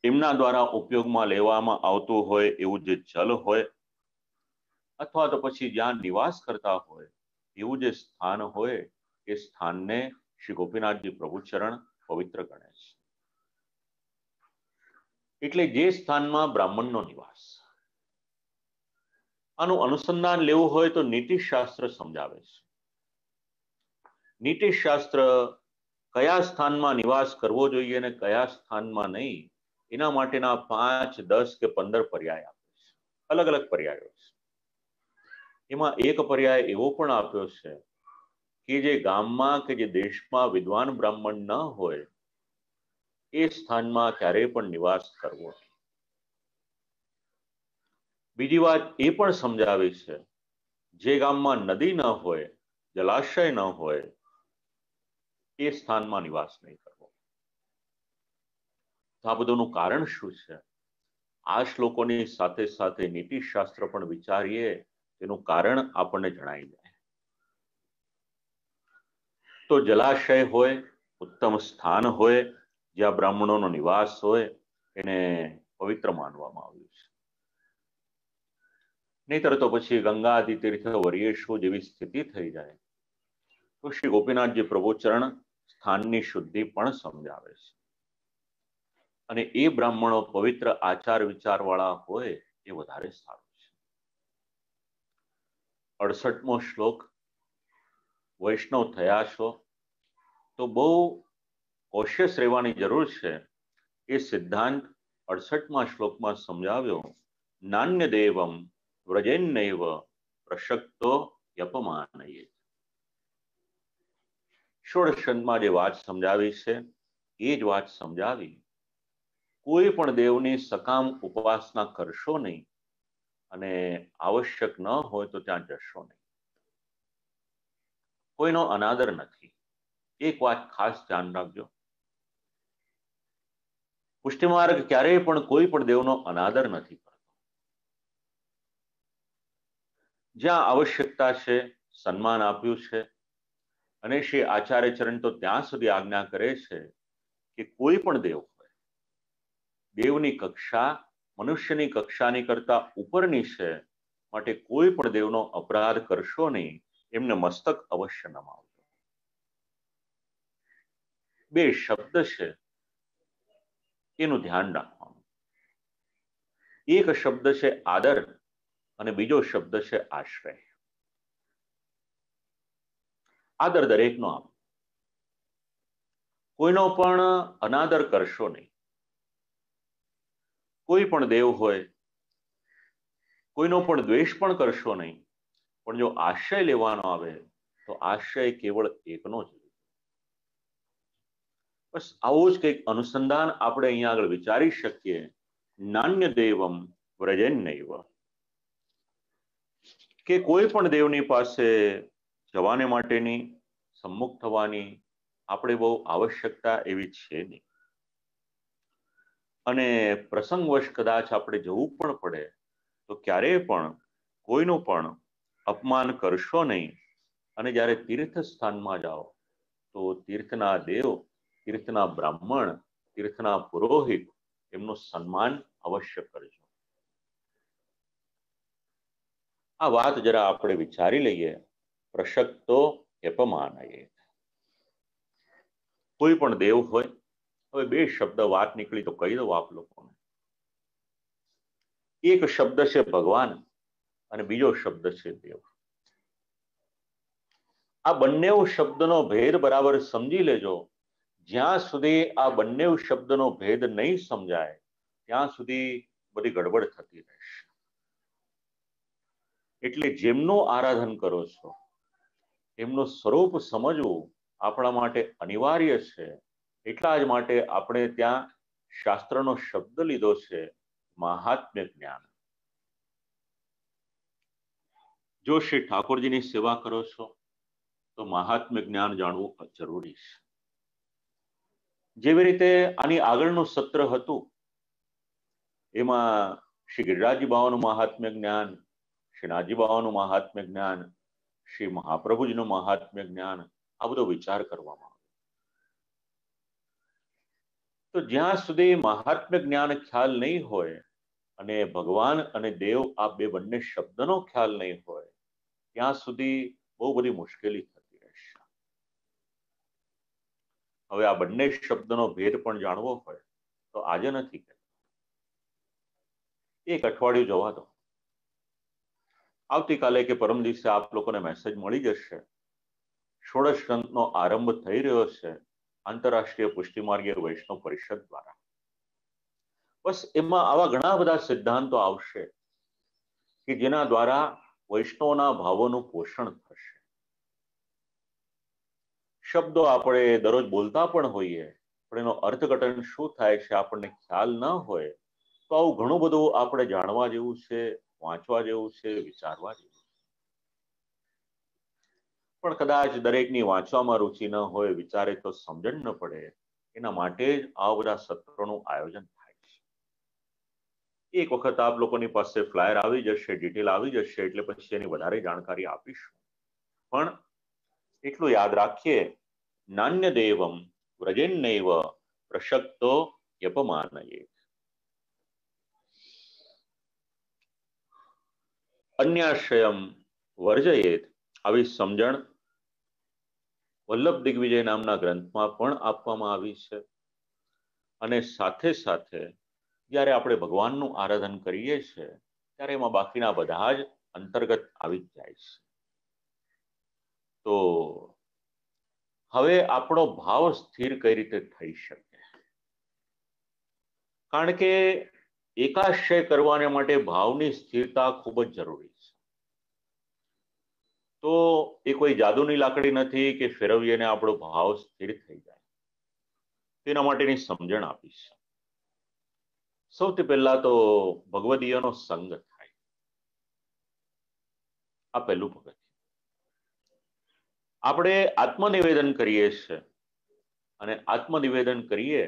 એમના દ્વારા ઉપયોગમાં લેવામાં આવતું હોય એવું જે જલ હોય, અથવા તો પછી જ્યાં નિવાસ કરતા હોય એવું જે સ્થાન હોય એ સ્થાનને શ્રી ગોપીનાથજી પ્રભુચરણ પવિત્ર ગણે છે. એટલે જે સ્થાનમાં બ્રાહ્મણનો નિવાસ. આનું અનુસંધાન લેવું હોય તો નીતિશાસ્ત્ર સમજાવે છે. નીતિશાસ્ત્ર કયા સ્થાનમાં નિવાસ કરવો જોઈએ અને કયા સ્થાનમાં નહીં, એના માટેના 5, 10 કે 15 પર્યાય આપે છે. અલગ અલગ પર્યાયો છે. એમાં એક પર્યાય એવો પણ આપ્યો છે કે જે ગામમાં કે જે દેશમાં વિદ્વાન બ્રાહ્મણ ન હોય એ સ્થાનમાં ક્યારેય પણ નિવાસ કરવો. બીજી વાત એ પણ સમજાવી છે, જે ગામમાં નદી ન હોય, જલાશય ન હોય, એ સ્થાનમાં નિવાસ નહીં કરવો. તો આ બધુંનું કારણ શું છે? આ શ્લોકોની સાથે સાથે નીતિશાસ્ત્ર પણ વિચારીએ, તેનું કારણ આપણને જણાઈ જાય. તો જલાશય હોય, ઉત્તમ સ્થાન હોય, જ્યાં બ્રાહ્મણોનો નિવાસ હોય, એને પવિત્ર માનવામાં આવ્યું છે. નહીતર તો પછી ગંગાદિ તીર્થ વર્યેશો જેવી સ્થિતિ થઈ જાય. તો શ્રી ગોપીનાથજી પ્રભુચરણ સ્થાનની શુદ્ધિ પણ સમજાવે છે. અને એ બ્રાહ્મણો પવિત્ર આચાર વિચારવાળા હોય એ વધારે સારું છે. 68મો શ્લોક, વૈષ્ણવ થયા છો તો બહુ કોશિયસ રહેવાની જરૂર છે. એ સિદ્ધાંત 68મા શ્લોકમાં સમજાવ્યો. નાન્ય દેવમ વ્રજેન્નૈવ પ્રશક્તો યપમાનયે. ષોડશમાં જે વાત સમજાવી છે એ જ વાત સમજાવી. કોઈ પણ દેવની સકામ ઉપાસના કરશો નહીં અને આવશ્યક ન હોય તો ત્યાં જશો નહીં. કોઈનો અનાદર નથી. એક વાત ખાસ ધ્યાન રાખજો, પુષ્ટિમાર્ગ ક્યારેય પણ કોઈ પણ દેવનો અનાદર નથી કરતો. જ્યાં આવશ્યકતા છે સન્માન આપ્યું છે. અને શ્રી આચાર્ય ચરણ તો ત્યાં સુધી આજ્ઞા કરે છે કે કોઈ પણ દેવ હોય, દેવની કક્ષા મનુષ્યની કક્ષાની કરતા ઉપરની છે, માટે કોઈ પણ દેવનો અપરાધ કરશો નહીં, એમને મસ્તક અવશ્ય નમાવજો. 2 શબ્દ છે એનું ધ્યાન રાખવાનું. એક શબ્દ છે આદર અને બીજો શબ્દ છે આશ્રય. આદર દરેકનો આપો. કોઈનો પણ અનાદર કરશો નહીં. કોઈ પણ દેવ હોય, કોઈનો પણ દ્વેષ પણ કરશો નહીં. પણ જો આશ્રય લેવાનો આવે તો આશ્રય કેવળ એકનો જ. બસ આવું જ કંઈક અનુસંધાન આપણે અહીંયા આગળ વિચારી શકીએ. નાન્ય દેવમ વ્રજેન્નૈવ, કે કોઈ પણ દેવની પાસે જવાને માટેની, સમ્મુખ થવાની આપણે બહુ આવશ્યકતા એવી છે નહીં. અને પ્રસંગવશ કદાચ આપણે જવું પણ પડે તો ક્યારેય પણ કોઈનું પણ અપમાન કરશો નહીં. અને જ્યારે તીર્થ સ્થાનમાં જાઓ તો તીર્થના દેવ, તીર્થના બ્રાહ્મણ, તીર્થના પુરોહિત, એમનું સન્માન અવશ્ય કરજો. આ વાત જરા આપણે વિચારી લઈએ. પ્રશક્તો યપમાનયે. કોઈ પણ દેવ હોય, હવે 2 શબ્દ વાત નીકળી તો કહી દઉં આપ લોકોને. એક શબ્દ છે ભગવાન અને બીજો શબ્દ છે દેવ. આ બંને શબ્દનો ભેદ બરાબર સમજી લેજો. જ્યાં સુધી આ બંને શબ્દનો ભેદ નહીં સમજાય ત્યાં સુધી બધી ગડબડ થતી રહેશે. એટલે જેમનું આરાધન કરો છો એમનું સ્વરૂપ સમજવું આપણા માટે અનિવાર્ય છે. એટલા જ માટે આપણે ત્યાં શાસ્ત્રનો શબ્દ લીધો છે, મહાત્મ્ય જ્ઞાન. જો શ્રી ઠાકોરજીની સેવા કરો છો તો મહાત્મ્ય જ્ઞાન જાણવું જરૂરી છે. જેવી રીતે આની આગળનું સત્ર હતું એમાં શ્રી ગિરિરાજજી બાવાનું મહાત્મ્ય જ્ઞાન, શ્રી નાથજી બાવાનું મહાત્મ્ય જ્ઞાન, શ્રી મહાપ્રભુજીનું મહાત્મ્ય જ્ઞાન, આ બધો વિચાર કરવામાં આવે. તો જ્યાં સુધી મહાત્મ્ય જ્ઞાન ખ્યાલ નહીં હોય અને ભગવાન અને દેવ આ બંને શબ્દનો ખ્યાલ નહીં હોય ત્યાં સુધી બહુ બધી મુશ્કેલી થતી રહેશે. હવે આ બંને શબ્દનો ભેદ પણ જાણવો હોય તો આજે નથી કહેતો, એક અઠવાડિયું જવા દો, આવતીકાલે કે પરમ દિવસે આપ લોકોને મેસેજ મળી જશે, ષોડશ ગ્રંથનો આરંભ થઈ રહ્યો છે આંતરરાષ્ટ્રીય પુષ્ટિમાર્ગીય વૈષ્ણવ પરિષદ દ્વારા. બસ એમાં આવા ઘણા બધા સિદ્ધાંતો આવશે કે જેના દ્વારા વૈષ્ણવના ભાવોનું પોષણ થશે. શબ્દો આપણે દરરોજ બોલતા પણ હોઈએ, પણ એનો અર્થઘટન શું થાય છે આપણને ખ્યાલ ન હોય, તો આવું ઘણું બધું આપણે જાણવા જેવું છે, વાંચવા જેવું છે, વિચારવા જેવું છે. પણ કદાચ દરેકની વાંચવામાં રુચિ ન હોય, વિચારે તો સમજણ ન પડે, એના માટે જ આવા બધા સત્રોનું આયોજન થાય છે. એક વખત આપ લોકોની પાસે ફ્લાયર આવી જશે, ડિટેલ આવી જશે, એટલે પછી એની વધારે જાણકારી આપીશું. પણ એટલું યાદ રાખીએ, નાન્ય દેવમ વ્રજેન્નૈવ પ્રશક્તો યપમાનયે. અન્યાશ્રયમ વર્જયેત. આવી સમજણ વલ્લભ દિગ્વિજય નામના ગ્રંથમાં પણ આપવામાં આવી છે. અને સાથે સાથે જ્યારે આપણે ભગવાનનું આરાધન કરીએ છીએ ત્યારે એમાં બાકીના બધા જ અંતર્ગત આવી જ જાય છે. તો હવે આપણો ભાવ સ્થિર કઈ રીતે થઈ શકે? કારણ કે એકાશ્રય કરવાને માટે ભાવની સ્થિરતા ખૂબ જ જરૂરી છે. તો એ કોઈ જાદુની લાકડી નથી કે ફેરવીએ ને આપણો ભાવ સ્થિર થઈ જાય. તેના માટેની સમજણ આપીશ. સૌથી પહેલા તો ભગવદીયનો સંગ થાય, આ પહેલું પગથિયું. આપણે આત્મનિવેદન કરીએ છીએ, અને આત્મનિવેદન કરીએ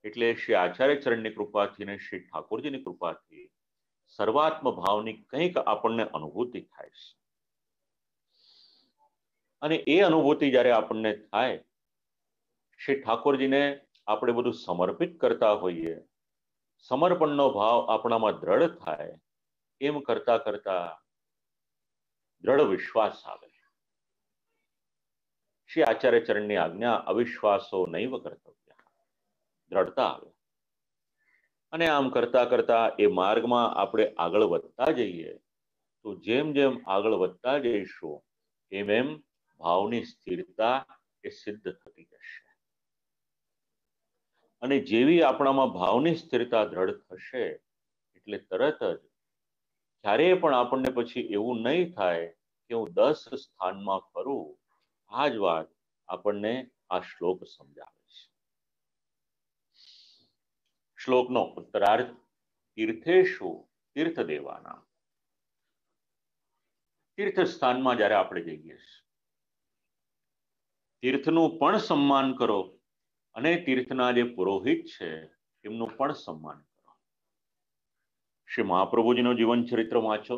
એટલે શ્રી આચાર્ય ચરણની કૃપાથી ને શ્રી ઠાકોરજીની કૃપાથી સર્વાત્મ ભાવની કંઈક આપણને અનુભૂતિ થાય છે. અને એ અનુભૂતિ જ્યારે આપણને થાય, શ્રી ઠાકોરજીને આપણે બધું સમર્પિત કરતા હોઈએ, સમર્પણનો ભાવ આપણામાં દ્રઢ થાય, એમ કરતા કરતા દ્રઢ વિશ્વાસ આવે. શ્રી આચાર્ય ચરણની આજ્ઞા અવિશ્વાસો નૈવ કર્તવ્ય, દ્રઢતા આવે. અને આમ કરતા કરતા એ માર્ગમાં આપણે આગળ વધતા જઈએ, તો જેમ જેમ આગળ વધતા જઈશું એમ એમ ભાવની સ્થિરતા એ સિદ્ધ થતી જશે. અને જેવી આપણામાં ભાવની સ્થિરતા દ્રઢ થશે એટલે તરત જ ક્યારેય પણ આપણને પછી એવું નહીં થાય કે હું 10 સ્થાનમાં ફરું. આ જ વાત આપણને આ શ્લોક સમજાવે છે. શ્લોકનો ઉત્તરાર્ધ: તીર્થેષુ તીર્થદેવાનામ. તીર્થ સ્થાનમાં જ્યારે આપણે જઈએ, તીર્થનું પણ સન્માન કરો અને તીર્થના જે પુરોહિત છે એમનું પણ સન્માન કરો. શ્રી મહાપ્રભુજીનું જીવન ચરિત્ર વાંચો,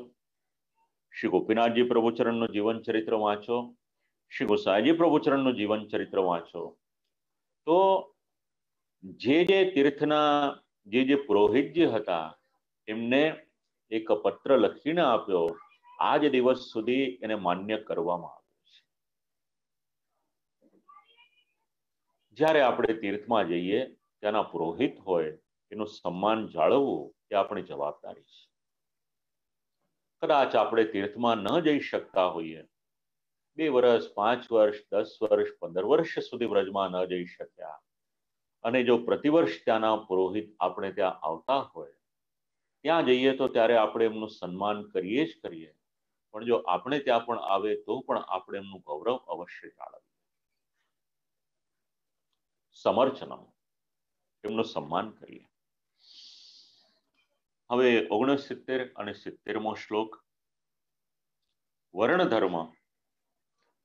શ્રી ગોપીનાથજી પ્રભુચરણનું જીવન ચરિત્ર વાંચો, શ્રી ગોસાઈજી પ્રભુચરણનું જીવન ચરિત્ર વાંચો, તો જે તીર્થના જે પુરોહિતજી હતા એમને એક પત્ર લખીને આપ્યો, આજ દિવસ સુધી એને માન્ય કરવામાં આવ્યો છે. જ્યારે આપણે તીર્થમાં જઈએ, ત્યાંના પુરોહિત હોય એનું સન્માન જાળવવું એ આપણી જવાબદારી છે. કદાચ આપણે તીર્થમાં ન જઈ શકતા હોઈએ, 2 વર્ષ, 5 વર્ષ, 10 વર્ષ, 15 વર્ષ સુધી વ્રજમાં ન જઈ શક્યા, અને જો પ્રતિવર્ષ ત્યાંના પુરોહિત આપણે ત્યાં આવતા હોય, ત્યાં જઈએ તો ત્યારે આપણે એમનું સન્માન કરીએ જ કરીએ, પણ જો આપણે ત્યાં પણ આવે તો પણ આપણે એમનું ગૌરવ અવશ્ય જાળવીએ. સમર્ચનમ, એમનું સન્માન કરીએ. હવે 69 અને 70મો શ્લોક. વર્ણ ધર્મ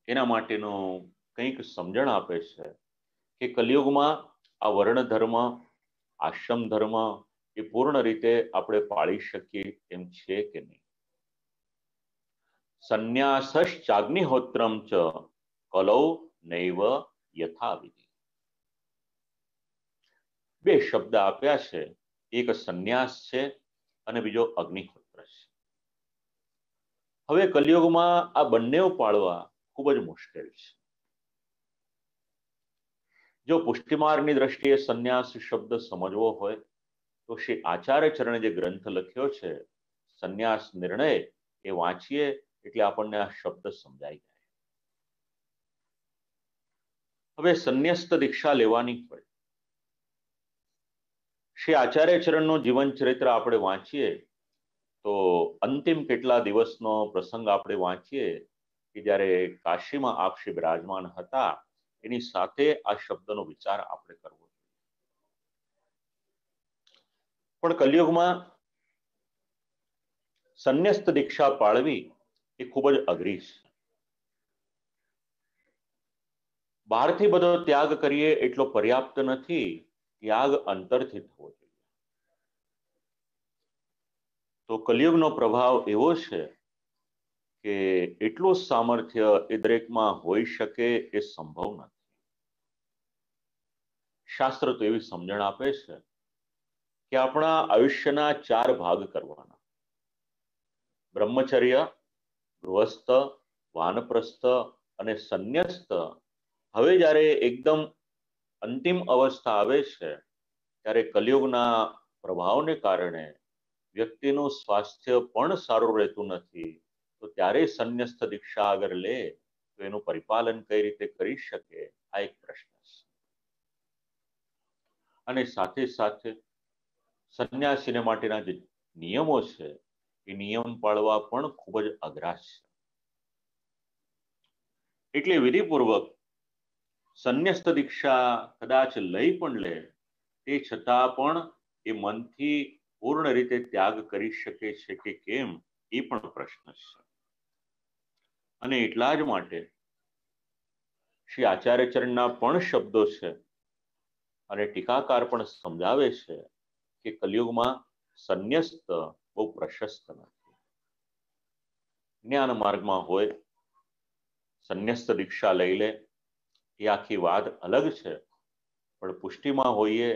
એના માટેનો કંઈક સમજણ આપે છે કે કલિયુગમાં આ વર્ણ ધર્મ, આશ્રમ ધર્મ એ પૂર્ણ રીતે આપણે પાળી શકીએ એમ છે કે નહીં. સંન્યાસશ્ચાગ્નિહોત્રમ ચ કલૌ નૈવ યથાવિધિ. 2 શબ્દ આપ્યા છે, એક સંન્યાસ છે અને બીજો અગ્નિહોત્ર છે. હવે કલિયુગમાં આ બંને પાળવા ખૂબ જ મુશ્કેલ છે. જો પુષ્ટિમાર્ગની દ્રષ્ટિએ સંન્યાસ શબ્દ સમજવો હોય તો શ્રી આચાર્ય ચરણે જે ગ્રંથ લખ્યો છે સંન્યાસ નિર્ણય, એ વાંચીએ એટલે આપણને આ શબ્દ સમજાઈ જાય. હવે સંન્યસ્ત દીક્ષા લેવાની હોય, શ્રી આચાર્ય ચરણનું જીવન ચરિત્ર આપણે વાંચીએ તો અંતિમ કેટલા દિવસનો પ્રસંગ આપણે વાંચીએ કે જ્યારે કાશીમાં આપ શ્રી બિરાજમાન હતા, એની સાથે આ શબ્દનો વિચાર આપણે કરવો. પણ કલિયુગમાં સંન્યસ્ત દીક્ષા પાળવી એ ખૂબ જ અઘરી છે. બહારથી બધો ત્યાગ કરીએ એટલો પર્યાપ્ત નથી, ત્યાગ અંતરથી થવો જોઈએ. તો કલિયુગનો પ્રભાવ એવો છે કે એટલું સામર્થ્ય એ દરેકમાં હોઈ શકે એ સંભવ નથી. શાસ્ત્ર તો એવી સમજણ આપે છે કે આપણા આયુષ્યના 4 ભાગ કરવાના: બ્રહ્મચર્ય, ગૃહસ્થ, વાનપ્રસ્થ અને સંન્યસ્ત. હવે જ્યારે એકદમ અંતિમ અવસ્થા આવે છે ત્યારે કલિયુગના પ્રભાવને કારણે વ્યક્તિનું સ્વાસ્થ્ય પણ સારું રહેતું નથી, તો ત્યારે સંન્યસ્ત દીક્ષા અગર લે તો એનું પરિપાલન કઈ રીતે કરી શકે, આ એક પ્રશ્ન છે. અને સાથે સાથે સંન્યાસીને માટેના જે નિયમો છે એ નિયમ પાળવા પણ ખૂબ જ અઘરા છે. એટલે વિધિપૂર્વક સંન્યસ્ત દીક્ષા કદાચ લઈ પણ લે, તે છતાં પણ એ મનથી પૂર્ણ રીતે ત્યાગ કરી શકે છે કે કેમ, એ પણ પ્રશ્ન છે. અને એટલા જ માટે શ્રી આચાર્ય ચરણના પણ શબ્દો છે અને ટીકાકાર પણ સમજાવે છે કે કલિયુગમાં સંન્યસ્ત બહુ પ્રશસ્ત નથી. જ્ઞાન માર્ગમાં હોય સંન્યસ્ત દીક્ષા લઈ લે, એ આખી વાત અલગ છે. પણ પુષ્ટિમાં હોઈએ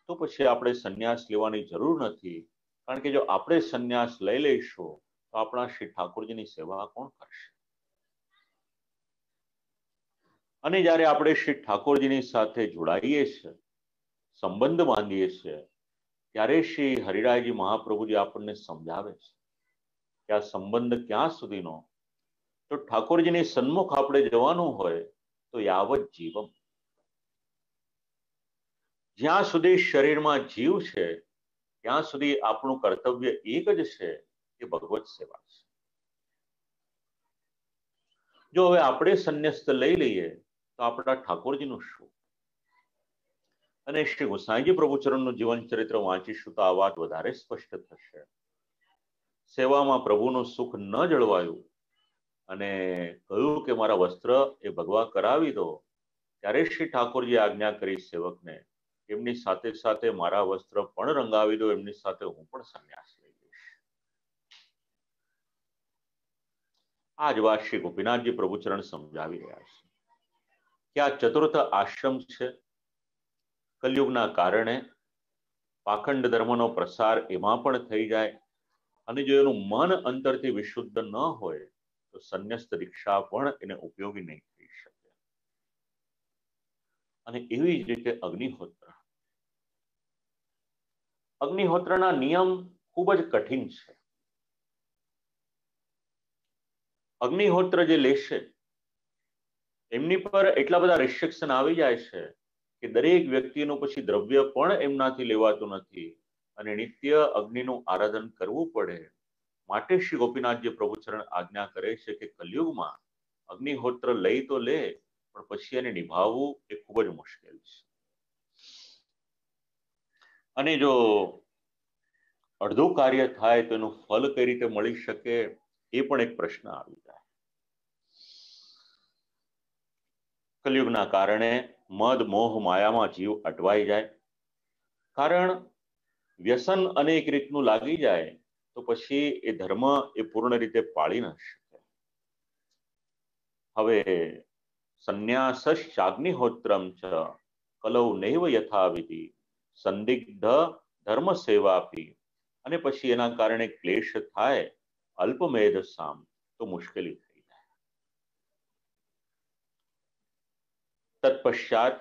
તો પછી આપણે સંન્યાસ લેવાની જરૂર નથી, કારણ કે જો આપણે સંન્યાસ લઈ લઈશું તો આપણા શ્રી ઠાકોરજીની સેવા કોણ કરશે? અને જ્યારે આપણે શ્રી ઠાકોરજીની સાથે જોડાઈએ છીએ, સંબંધ બાંધીએ છીએ, ત્યારે શ્રી હરિરાયજી મહાપ્રભુજી આપણને સમજાવે છે કે આ સંબંધ ક્યાં સુધીનો? તો ઠાકોરજીની સન્મુખ આપણે જવાનું હોય તો યાવત જીવમ, જ્યાં સુધી શરીરમાં જીવ છે ત્યાં સુધી આપણું કર્તવ્ય એક જ છે, એ ભગવત સેવા છે. જો હવે આપણે સંન્યસ્ત લઈ લઈએ તો આપણા ઠાકોરજીનું શું? અને શ્રી ગોસાઈજી પ્રભુચરણનું જીવન ચરિત્ર વાંચીશું તો આ વાત વધારે સ્પષ્ટ થશે. સેવામાં પ્રભુનું સુખ ન જળવાયું અને કહ્યું કે મારા વસ્ત્ર એ ભગવા કરાવી દો, ત્યારે શ્રી ઠાકોરજી આજ્ઞા કરી સેવકને, એમની સાથે સાથે મારા વસ્ત્ર પણ રંગાવી દો, એમની સાથે હું પણ સંન્યાસ લઈ લઈશ. આ જ વાત શ્રી ગોપીનાથજી પ્રભુચરણ સમજાવી રહ્યા છે કે આ ચતુર્થ આશ્રમ છે. કલયુગના કારણે પાખંડ ધર્મનો પ્રસાર એમાં પણ થઈ જાય, અને જો એનું મન અંતરથી વિશુદ્ધ ન હોય તો સંન્યસ્ત દીક્ષા પણ એને ઉપયોગી નહીં થઈ શકે. અને એવી જ રીતે અગ્નિહોત્રના નિયમ ખૂબ જ કઠિન છે. અગ્નિહોત્ર જે લેશે એમની પર એટલા બધા રિસ્ટ્રિક્શન આવી જાય છે કે દરેક વ્યક્તિનું પછી દ્રવ્ય પણ એમનાથી લેવાતું નથી અને નિત્ય અગ્નિનું આરાધન કરવું પડે. માટે શ્રી ગોપીનાથજી પ્રભુચરણ આજ્ઞા કરે છે કે કલયુગમાં અગ્નિહોત્ર લઈ તો લે, પણ પછી એને નિભાવવું એ ખૂબ જ મુશ્કેલ છે. અને જો અડધું કાર્ય થાય તો એનું ફલ કઈ રીતે મળી શકે, એ પણ એક પ્રશ્ન આવી જાય. કલયુગના કારણે મદ મોહ માયામાં જીવ અટવાઈ જાય, કારણ વ્યસન અનેક રીતનું લાગી જાય તો પછી એ ધર્મ એ પૂર્ણ રીતે પાળી ન શકે. હવે સંન્યાસશ્ચાગ્નિહોત્રમ ચ કલૌ નૈવ યથાવિધિ સંદિગ્ધ ધર્મ સેવાપી, અને પછી એના કારણે ક્લેશ થાય અલ્પમેધસામ, તો મુશ્કેલી થઈ જાય. તત્પશ્ચાત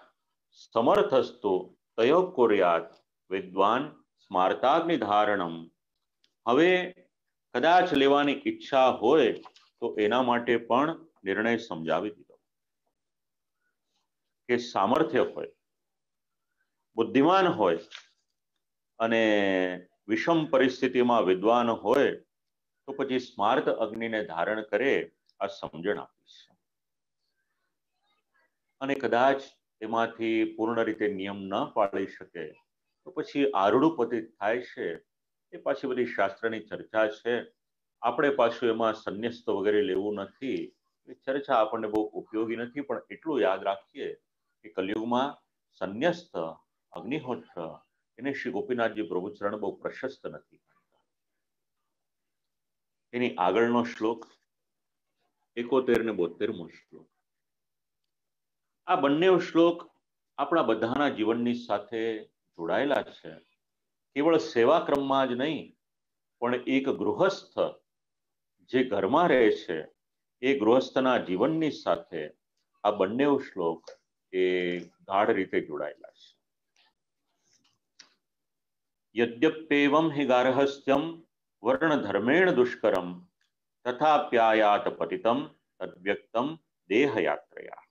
સમર્થસ્તુ તયો કુર્યાત વિદ્વાન સ્માર્તાગ્નિ ધારણમ. હવે કદાચ લેવાની ઈચ્છા હોય તો એના માટે પણ નિર્ણય સમજાવી દીધો કે સામર્થ્ય હોય, બુદ્ધિમાન હોય અને વિષમ પરિસ્થિતિમાં વિદ્વાન હોય તો પછી સ્માર્ત અગ્નિને ધારણ કરે આ સમજણ આપીશ. અને કદાચ એમાંથી પૂર્ણ રીતે નિયમ ન પાળી શકે તો પછી આરડું પતિત થાય છે. એ પાછી બધી શાસ્ત્રની ચર્ચા છે. આપણે પાછું એમાં સંન્યસ્ત વગેરે લેવું નથી. એ ચર્ચા આપણને બહુ ઉપયોગી નથી. પણ એટલું યાદ રાખીએ કે કલયુગમાં સંન્યસ્ત અગ્નિહોત્ર એને શ્રી ગોપીનાથજી પ્રભુચરણ બહુ પ્રશસ્ત નથી. એની આગળનો શ્લોક 71 ને 72મો શ્લોક. આ બંને શ્લોક આપણા બધાના જીવનની સાથે જોડાયેલા છે. કેવળ સેવા ક્રમમાં જ નહીં, પણ એક ગૃહસ્થ જે ઘરમાં રહે છે એ ગૃહસ્થના જીવનની સાથે આ બંને શ્લોક એ ગાઢ રીતે જોડાયેલા છે. યદ્યપ્યેવમ હિ ગાર્હસ્થ્યમ વર્ણ ધર્મેણ દુષ્કરમ તથાપ્યાયાત પતિતમ તદ્વ્યક્તમ દેહયાત્રયા.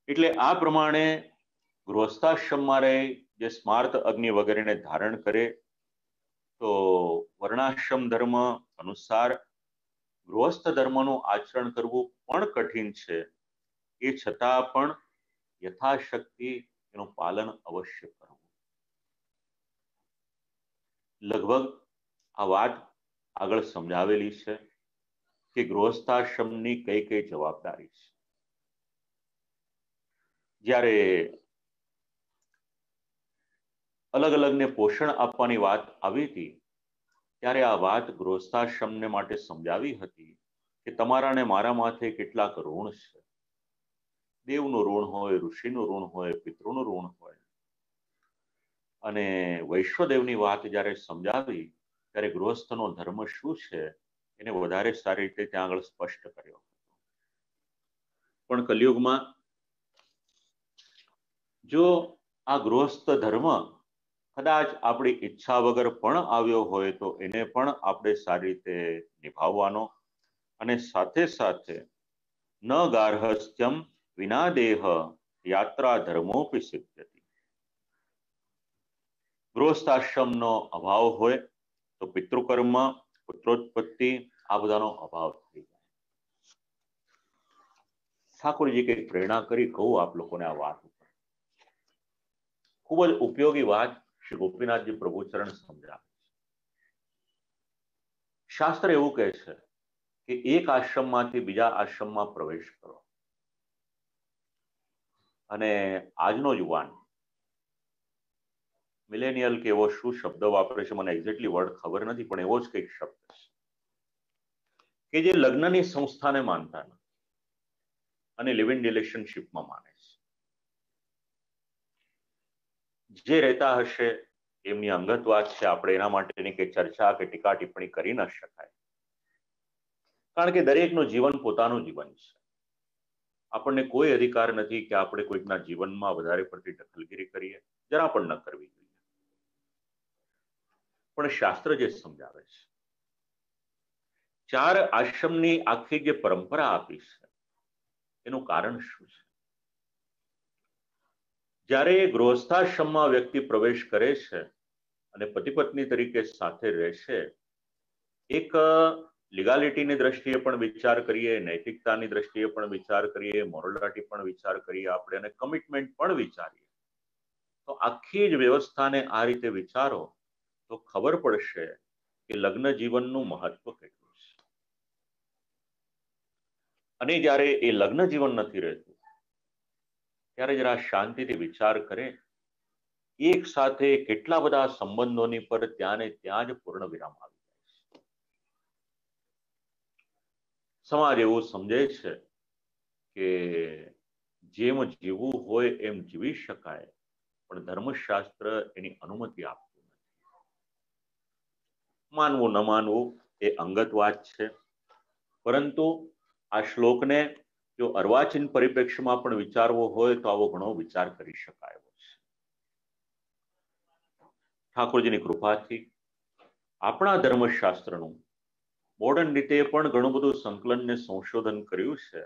એટલે આ પ્રમાણે ગૃહસ્થાશ્રમમાં રહે જે સ્માર્ત અગ્નિ વગેરેને ધારણ કરે તો વર્ણાશ્રમ ધર્મ અનુસાર ગૃહસ્થ ધર્મનું આચરણ કરવું પણ કઠિન છે. એ છતાં પણ યથાશક્તિ એનું પાલન અવશ્ય કરવું. લગભગ આ વાત આગળ સમજાવેલી છે કે ગૃહસ્થાશ્રમની કઈ કઈ જવાબદારી છે. જ્યારે અલગ અલગને પોષણ આપવાની વાત આવી હતી ત્યારે આ વાત ગૃહસ્થાશ્રમને માટે સમજાવી હતી કે તમારા ને મારા માથે કેટલાક ઋણ છે. દેવનું ઋણ હોય, ઋષિનું ઋણ હોય, પિતૃનું ઋણ હોય. અને વૈશ્વદેવની વાત જ્યારે સમજાવી ત્યારે ગૃહસ્થનો ધર્મ શું છે એને વધારે સારી રીતે ત્યાં આગળ સ્પષ્ટ કર્યો. પણ કલયુગમાં જો આ ગૃહસ્થ ધર્મ કદાચ આપણી ઈચ્છા વગર પણ આવ્યો હોય તો એને પણ આપણે સારી રીતે નિભાવવાનો અને સાથે સાથે ન ગાર્હસ્થ્યમ વિના દેહ યાત્રા ધર્મોપી સિદ્ધ્યતિ. ગૃહસ્થાશ્રમનો અભાવ હોય તો પિતૃકર્મ, પુત્રોત્પત્તિ આ બધાનો અભાવ થઈ જાય. ઠાકોરજી કંઈક પ્રેરણા કરી કહું આપ લોકોને આ વાત ઉપર. ખૂબ જ ઉપયોગી વાત શ્રી ગોપીનાથજી પ્રભુચરણ સમજાવે છે. શાસ્ત્ર એવું કહે છે કે એક આશ્રમમાંથી બીજા આશ્રમમાં પ્રવેશ કરો અને આજનો યુવાન મિલેનિયલ કે એવો શું શબ્દ વાપરે છે મને એક્ઝેક્ટલી વર્ડ ખબર નથી, પણ એવો જ કંઈક શબ્દ છે કે જે લગ્નની સંસ્થાને માનતા નથી અને લિવ ઇન રિલેશનશીપમાં માને છે. જે રહેતા હશે એમની અંગત વાત છે. આપણે એના માટેની કે ચર્ચા કે ટીકા ટિપ્પણી કરી ન શકાય, કારણ કે દરેકનું જીવન પોતાનું જીવન છે. આપણને કોઈ અધિકાર નથી કે આપણે કોઈકના જીવનમાં વધારે પડતી દખલગીરી કરીએ, જરા પણ ન કરવી જોઈએ. પણ શાસ્ત્ર જે સમજાવે છે, ચાર આશ્રમની આખી જે પરંપરા આપી છે એનું કારણ શું છે? જ્યારે ગૃહસ્થાશ્રમમાં વ્યક્તિ પ્રવેશ કરે છે અને પતિ પત્ની તરીકે સાથે રહેશે, એક લીગાલિટીની દ્રષ્ટિએ પણ વિચાર કરીએ, નૈતિકતાની દ્રષ્ટિએ પણ વિચાર કરીએ, મોરલિટી પણ વિચાર કરીએ આપણે, અને કમિટમેન્ટ પણ વિચારીએ, તો આખી જ વ્યવસ્થાને આ રીતે વિચારો તો ખબર પડશે કે લગ્ન જીવનનું મહત્વ કેટલું છે. અને જ્યારે એ લગ્ન જીવન નથી રહેતું ત્યારે જરા શાંતિથી વિચાર કરે, એક સાથે કેટલા બધા સંબંધોની પર ત્યાં ને ત્યાં જ પૂર્ણ વિરામ આવી જાય છે. સમાજ એવું સમજે છે કે જેમ જીવવું હોય એમ જીવી શકાય, પણ ધર્મશાસ્ત્ર એની અનુમતિ આપતું નથી. માનવું ન માનવું એ અંગત વાત છે, પરંતુ આ શ્લોકને જો અર્વાચીન પરિપ્રેક્ષ્યમાં પણ વિચારવો હોય તો આવો ઘણો વિચાર કરી શકાય છે. ઠાકોરજીની કૃપાથી આપણા ધર્મશાસ્ત્રનું મોડર્ન રીતે પણ ઘણું બધું સંકલન ને સંશોધન કર્યું છે.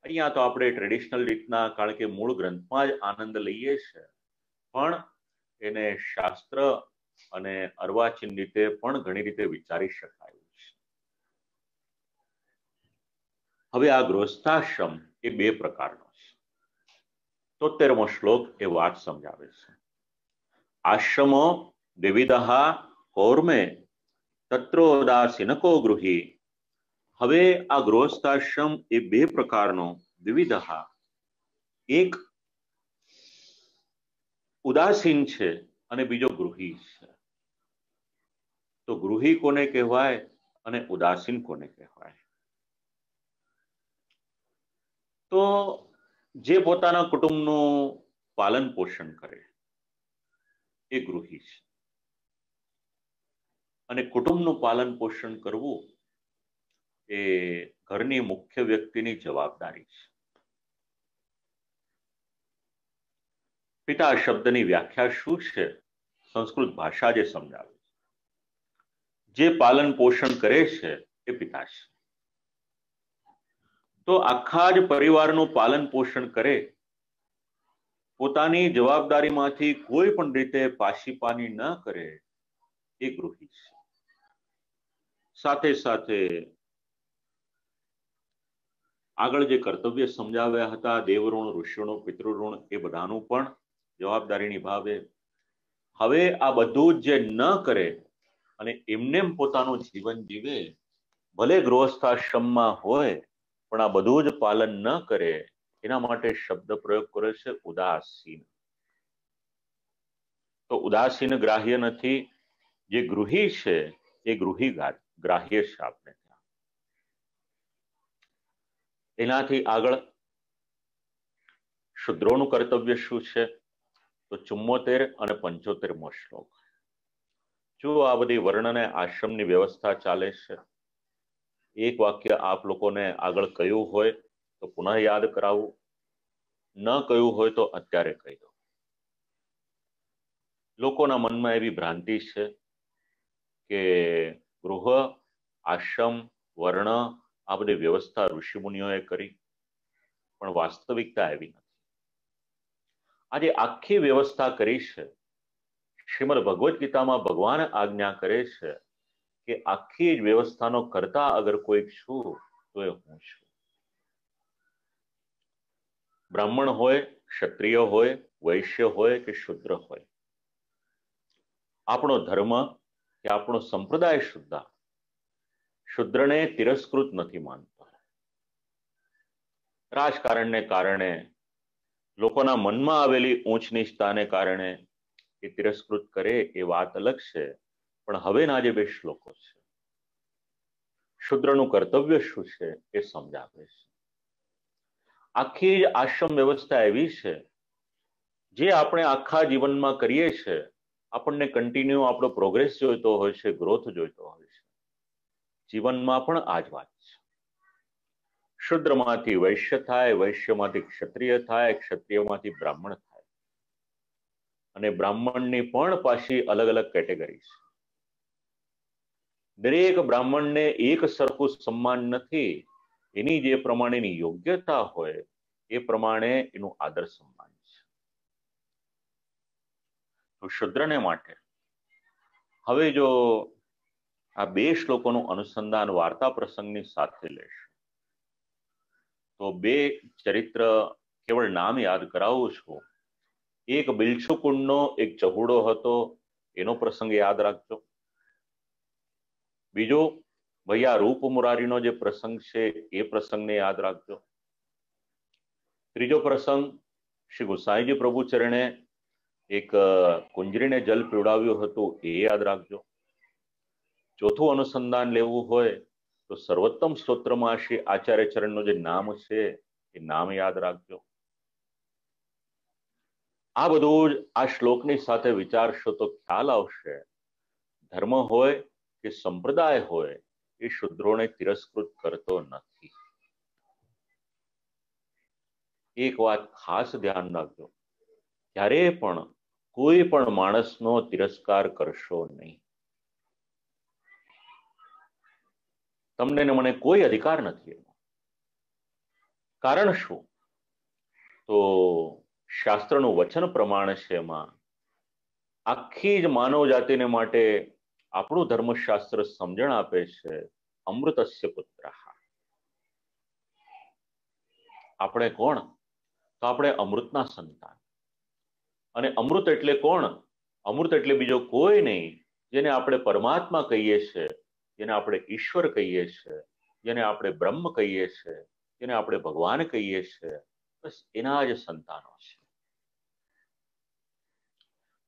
અહીંયા તો આપણે ટ્રેડિશનલ રીતના, કારણ કે મૂળ ગ્રંથમાં જ આનંદ લઈએ છીએ, પણ એને શાસ્ત્ર અને અર્વાચીન રીતે પણ ઘણી રીતે વિચારી શકાય છે. હવે આ ગૃહસ્થાશ્રમ એ બે પ્રકારનો છે. 73મો શ્લોક એ વાત સમજાવે છે. આશ્રમો વિવિધઃ કૌર્મે તત્રોદાસીનકો ગૃહી. હવે આ ગૃહસ્થાશ્રમ એ બે પ્રકારનો, વિવિધઃ, એક ઉદાસીન છે અને બીજો ગૃહી છે. તો ગૃહી કોને કહેવાય અને ઉદાસીન કોને કહેવાય? તો જે પોતાના કુટુંબનું પાલન પોષણ કરે એ ગૃહી છે. અને કુટુંબનું પાલન પોષણ કરવું એ ઘરની મુખ્ય વ્યક્તિની જવાબદારી છે. પિતા શબ્દની વ્યાખ્યા શું છે? સંસ્કૃત ભાષા જે સમજાવે છે. જે પાલન પોષણ કરે છે એ પિતા છે. તો આખા જ પરિવારનું પાલન પોષણ કરે, પોતાની જવાબદારીમાંથી કોઈ પણ રીતે પાશીપાની ન કરે, એ ગૃહી છે. સાથે સાથે આગળ જે કર્તવ્ય સમજાવ્યા હતા, દેવઋણ, ઋષિઋણ, પિતૃઋણ, એ બધાનું પણ જવાબદારી નિભાવે. હવે આ બધું જ જે ન કરે અને એમને પોતાનું જીવન જીવે, ભલે ગૃહસ્થાશ્રમમાં હોય પણ આ બધું જ પાલન ન કરે, એના માટે શબ્દ પ્રયોગ કર્યો છે ઉદાસીન. તો ઉદાસીન ગ્રાહ્ય નથી. જે ગૃહી છે એ ગૃહી ગ્રાહ્ય છે. આપણે એનાથી આગળ શુદ્રોનું કર્તવ્ય શું છે? તો 74 અને 75મો શ્લોક. જો આ બધી વર્ણ અને આશ્રમની વ્યવસ્થા ચાલે છે, એક વાક્ય આપ લોકોને આગળ કહ્યું હોય તો પુનઃ યાદ કરાવું, ન કહ્યું હોય તો અત્યારે કહી દો. લોકોના મનમાં એવી ભ્રાંતિ છે કે ગૃહ, આશ્રમ, વર્ણ, આ બધી વ્યવસ્થા ઋષિમુનિઓએ કરી, પણ વાસ્તવિકતા એવી નથી. આજે આખી વ્યવસ્થા કરી છે. શ્રીમદ ભગવદ્ ગીતામાં ભગવાન આજ્ઞા કરે છે કે આખી જ વ્યવસ્થાનો કરતા અગર કોઈક છું તો એ હું છું. બ્રાહ્મણ હોય, ક્ષત્રિય હોય, વૈશ્ય હોય કે શુદ્ર હોય, આપણો ધર્મ કે આપણો સંપ્રદાય સુદ્ધા શુદ્રને તિરસ્કૃત નથી માનતો. રાજકારણને કારણે, લોકોના મનમાં આવેલી ઊંચ નીચતાને કારણે એ તિરસ્કૃત કરે એ વાત અલગ છે. પણ હવેના જે બે શ્લોકો છે, શુદ્રનું કર્તવ્ય શું છે એ સમજાવે છે. આખી જ આશ્રમ વ્યવસ્થા એવી છે જે આપણે આખા જીવનમાં કરીએ છીએ. આપણને કન્ટિન્યુ આપણો પ્રોગ્રેસ જોઈતો હોય છે, ગ્રોથ જોઈતો હોય છે. જીવનમાં પણ આ જ વાત છે. શુદ્રમાંથી વૈશ્ય થાય, વૈશ્યમાંથી ક્ષત્રિય થાય, ક્ષત્રિયમાંથી બ્રાહ્મણ થાય. અને બ્રાહ્મણની પણ પાછી અલગ અલગ કેટેગરી છે. દરેક બ્રાહ્મણને એક સરખું સન્માન નથી. એની જે પ્રમાણેની યોગ્યતા હોય એ પ્રમાણે એનું આદર સન્માન છે. તો શુદ્રને માટે હવે જો આ બે શ્લોકોનું અનુસંધાન વાર્તા પ્રસંગની સાથે લેશે તો બે ચરિત્ર કેવળ નામ યાદ કરાવું છું. એક બિલછુકુંડનો એક ચહુડો હતો, એનો પ્રસંગ યાદ રાખજો. બીજો ભૈયા રૂપ મુરારીનો જે પ્રસંગ છે એ પ્રસંગને યાદ રાખજો. ત્રીજો પ્રસંગ શ્રી ગુસાઈજી પ્રભુ ચરણે એક કુંજરીને જલ પીવડાવ્યું હતું, એ યાદ રાખજો. ચોથું અનુસંધાન લેવું હોય તો સર્વોત્તમ સ્તોત્રમાં શ્રી આચાર્ય ચરણનું જે નામ છે એ નામ યાદ રાખજો. આ બધું જ આ શ્લોકની સાથે વિચારશો તો ખ્યાલ આવશે. ધર્મ હોય કે સંપ્રદાય હોય એ શુદ્રોને તિરસ્કૃત કરતો નથી. એક વાત ખાસ ધ્યાન રાખજો, જ્યારે પણ કોઈ પણ માણસનો તિરસ્કાર કરશો નહીં. તમને ને મને કોઈ અધિકાર નથી એનો. કારણ શું? તો શાસ્ત્રનું વચન પ્રમાણે છે એમાં આખી જ માનવ જાતિને માટે આપણું ધર્મશાસ્ત્ર સમજણ આપે છે, અમૃતસ્ય પુત્ર. આપણે કોણ? તો આપણે અમૃતના સંતાન. અને અમૃત એટલે કોણ? અમૃત એટલે બીજો કોઈ નહીં, જેને આપણે પરમાત્મા કહીએ છીએ, જેને આપણે ઈશ્વર કહીએ છીએ, જેને આપણે બ્રહ્મ કહીએ છીએ, જેને આપણે ભગવાન કહીએ છીએ, બસ એના જ સંતાનો છે.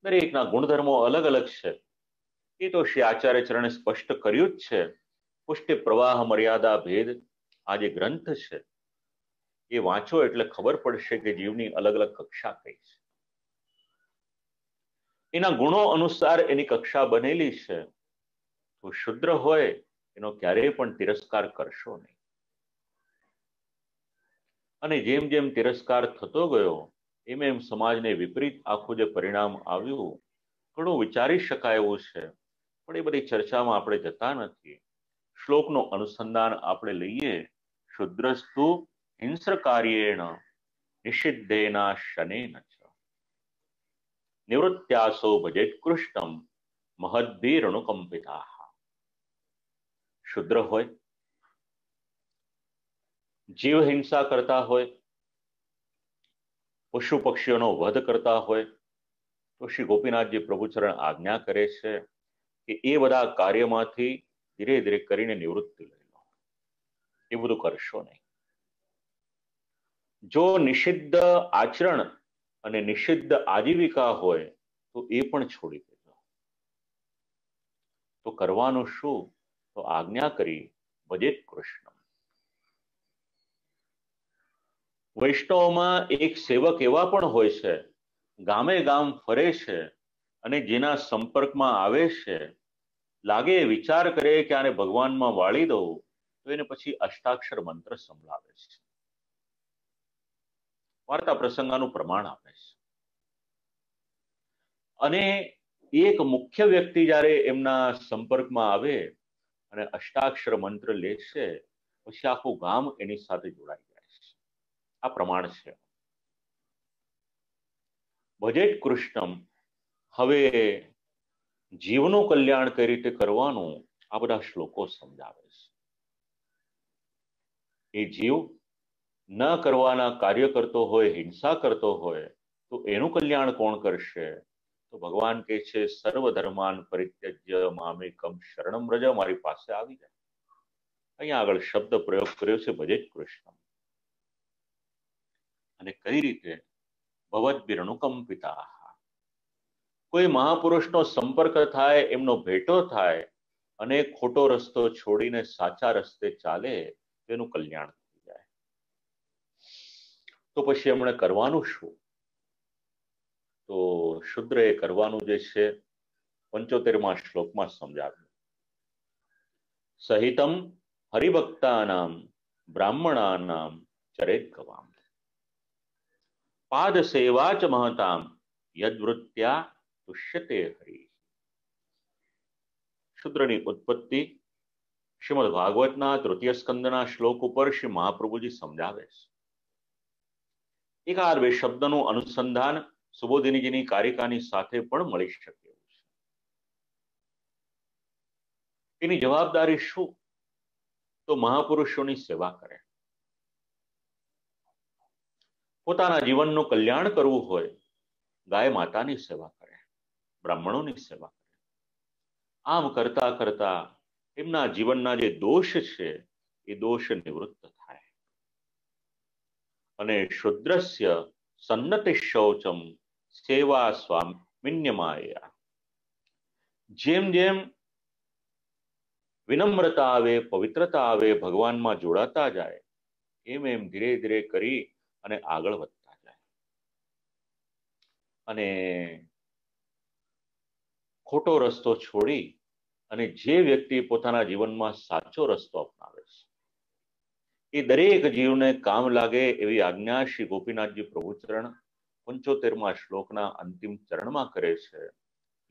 દરેકના ગુણધર્મો અલગ અલગ છે. એ તો શ્રી આચાર્ય ચરણે સ્પષ્ટ કર્યું જ છે. પુષ્ટિ પ્રવાહ મર્યાદા ભેદ આ જે ગ્રંથ છે એ વાંચો એટલે ખબર પડશે કે જીવની અલગ અલગ કક્ષા કઈ છે. એના ગુણો અનુસાર એની કક્ષા બનેલી છે. તો શુદ્ર હોય એનો ક્યારેય પણ તિરસ્કાર કરશો નહીં. અને જેમ જેમ તિરસ્કાર થતો ગયો એમ એમ સમાજને વિપરીત આખું જે પરિણામ આવ્યું ઘણું વિચારી શકાય એવું છે, પણ એ બધી ચર્ચામાં આપણે જતા નથી. શ્લોકનું અનુસંધાન આપણે લઈએ. શુદ્રસ્તુ હિંસ્ર કાર્યેણ નિષિદ્ધેના શનેન ચ નિવૃત્યાસો ભજેત કૃષ્ણમ મહદ્ભીરણુકંપિતા. શુદ્ર હોય, જીવ હિંસા કરતા હોય, પશુ પક્ષીઓનો વધ કરતા હોય, તો શ્રી ગોપીનાથજી પ્રભુચરણ આજ્ઞા કરે છે કે એ બધા કાર્યમાંથી ધીરે ધીરે કરીને નિવૃત્તિ લઈ લો. એ બધું કરશો નહીં. જો નિષિદ્ધ આચરણ અને નિષિદ્ધ આજીવિકા હોય તો એ પણ છોડી દેજો. તો કરવાનું શું? તો આજ્ઞા કરી ભજેત કૃષ્ણ. વૈષ્ણવમાં એક સેવક એવા પણ હોય છે, ગામે ગામ ફરે છે અને જેના સંપર્કમાં આવે છે, લાગે વિચાર કરે કે આને ભગવાનમાં વાળી દઉં, તો એને પછી અષ્ટાક્ષર મંત્ર સંભળાવે છે, વાર્તા પ્રસંગાનું પ્રમાણ આપે છે. અને એક મુખ્ય વ્યક્તિ જ્યારે એમના સંપર્કમાં આવે અને અષ્ટાક્ષર મંત્ર લેશે, પછી આખું ગામ એની સાથે જોડાઈ જાય છે. આ પ્રમાણ છે. ભજેત કૃષ્ણમ. હવે જીવનું કલ્યાણ કઈ રીતે કરવાનું આ બધા શ્લોકો સમજાવે છે. એ જીવ ન કરવાના કાર્ય કરતો હોય, હિંસા કરતો હોય, તો એનું કલ્યાણ કોણ કરશે? તો ભગવાન કહે છે સર્વધર્માન પરિત્યજ્ય મામેકમ શરણમ વ્રજ. મારી પાસે આવી જાય. અહીંયા આગળ શબ્દ પ્રયોગ કર્યો છે ભજેત કૃષ્ણ. અને કઈ રીતે? ભવદ્ભિરણુકંપિતા. કોઈ મહાપુરુષનો સંપર્ક થાય, એમનો ભેટો થાય અને ખોટો રસ્તો છોડીને સાચા રસ્તે ચાલે, તેનું કલ્યાણ થઈ જાય. તો પછી એમણે કરવાનું શું? તો શુદ્રએ કરવાનું જે છે 75મા શ્લોકમાં સમજાવ્યું. સહિતમ હરિભક્તાનામ બ્રાહ્મણાનામ ચરેત ગવામ પાદ સેવા ચ મહતામ યદ્વૃત્યા તુષ્યતે હરિ. શુદ્રની ઉત્પત્તિ શ્રીમદ ભાગવતના 3ય સ્કંદના શ્લોક ઉપર શ્રી મહાપ્રભુજી સમજાવે છે. એકાદ બે શબ્દનું અનુસંધાન સુબોધિનીજીની કારિકાની સાથે પણ મળી શકે એવું છે. એની જવાબદારી શું? તો મહાપુરુષોની સેવા કરે. પોતાના જીવનનું કલ્યાણ કરવું હોય, ગાય માતાની સેવા કરે, બ્રાહ્મણોની સેવા કરે. આમ કરતા કરતા એમના જીવનના જે દોષ છે એ દોષ નિવૃત્ત થાય. અને શુદ્રસ્ય સન્નતિ શૌચમ સેવા સ્વામિન્યમાયા. જેમ જેમ વિનમ્રતા આવે, પવિત્રતા આવે, ભગવાનમાં જોડાતા જાય, એમ એમ ધીરે ધીરે કરી અને આગળ વધતા જાય. અને ખોટો રસ્તો છોડી અને જે વ્યક્તિ પોતાના જીવનમાં સાચો રસ્તો અપનાવે છે, એ દરેક જીવને કામ લાગે એવી આજ્ઞા શ્રી ગોપીનાથજી પ્રભુચરણ 75મા શ્લોકના અંતિમ ચરણમાં કરે છે,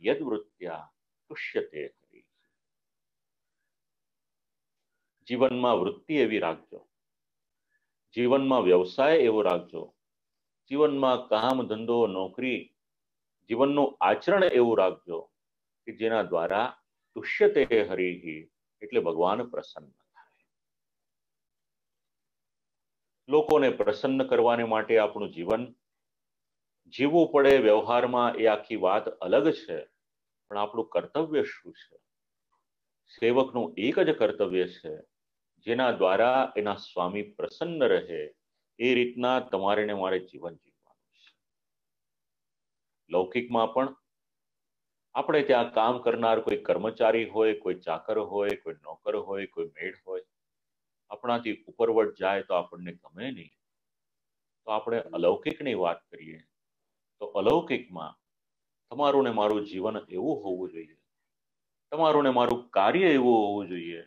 યદવૃત્ત્યા તુષ્યતે હરિ. જીવનમાં વૃત્તિ એવી રાખજો, જીવનમાં વ્યવસાય એવો રાખજો, જીવનમાં કામ ધંધો નોકરી જીવનનું આચરણ એવું રાખજો કે જેના દ્વારા તુષ્યતે હરિ, એટલે ભગવાન પ્રસન્ન થાય. લોકોને પ્રસન્ન કરવાને માટે આપણું જીવન જીવવું પડે વ્યવહારમાં, એ આખી વાત અલગ છે. પણ આપણું કર્તવ્ય શું છે? સેવકનું એક જ કર્તવ્ય છે, જેના દ્વારા એના સ્વામી પ્રસન્ન રહે એ રીતના તમારે ને મારે જીવન જીવવાનું છે. લૌકિકમાં પણ આપણે ત્યાં કામ કરનાર કોઈ કર્મચારી હોય, કોઈ ચાકર હોય, કોઈ નોકર હોય, કોઈ મેડ હોય, આપણાથી ઉપરવટ જાય તો આપણને ગમે નહીં. તો આપણે અલૌકિકની વાત કરીએ તો અલૌકિકમાં તમારું ને મારું જીવન એવું હોવું જોઈએ, તમારું ને મારું કાર્ય એવું હોવું જોઈએ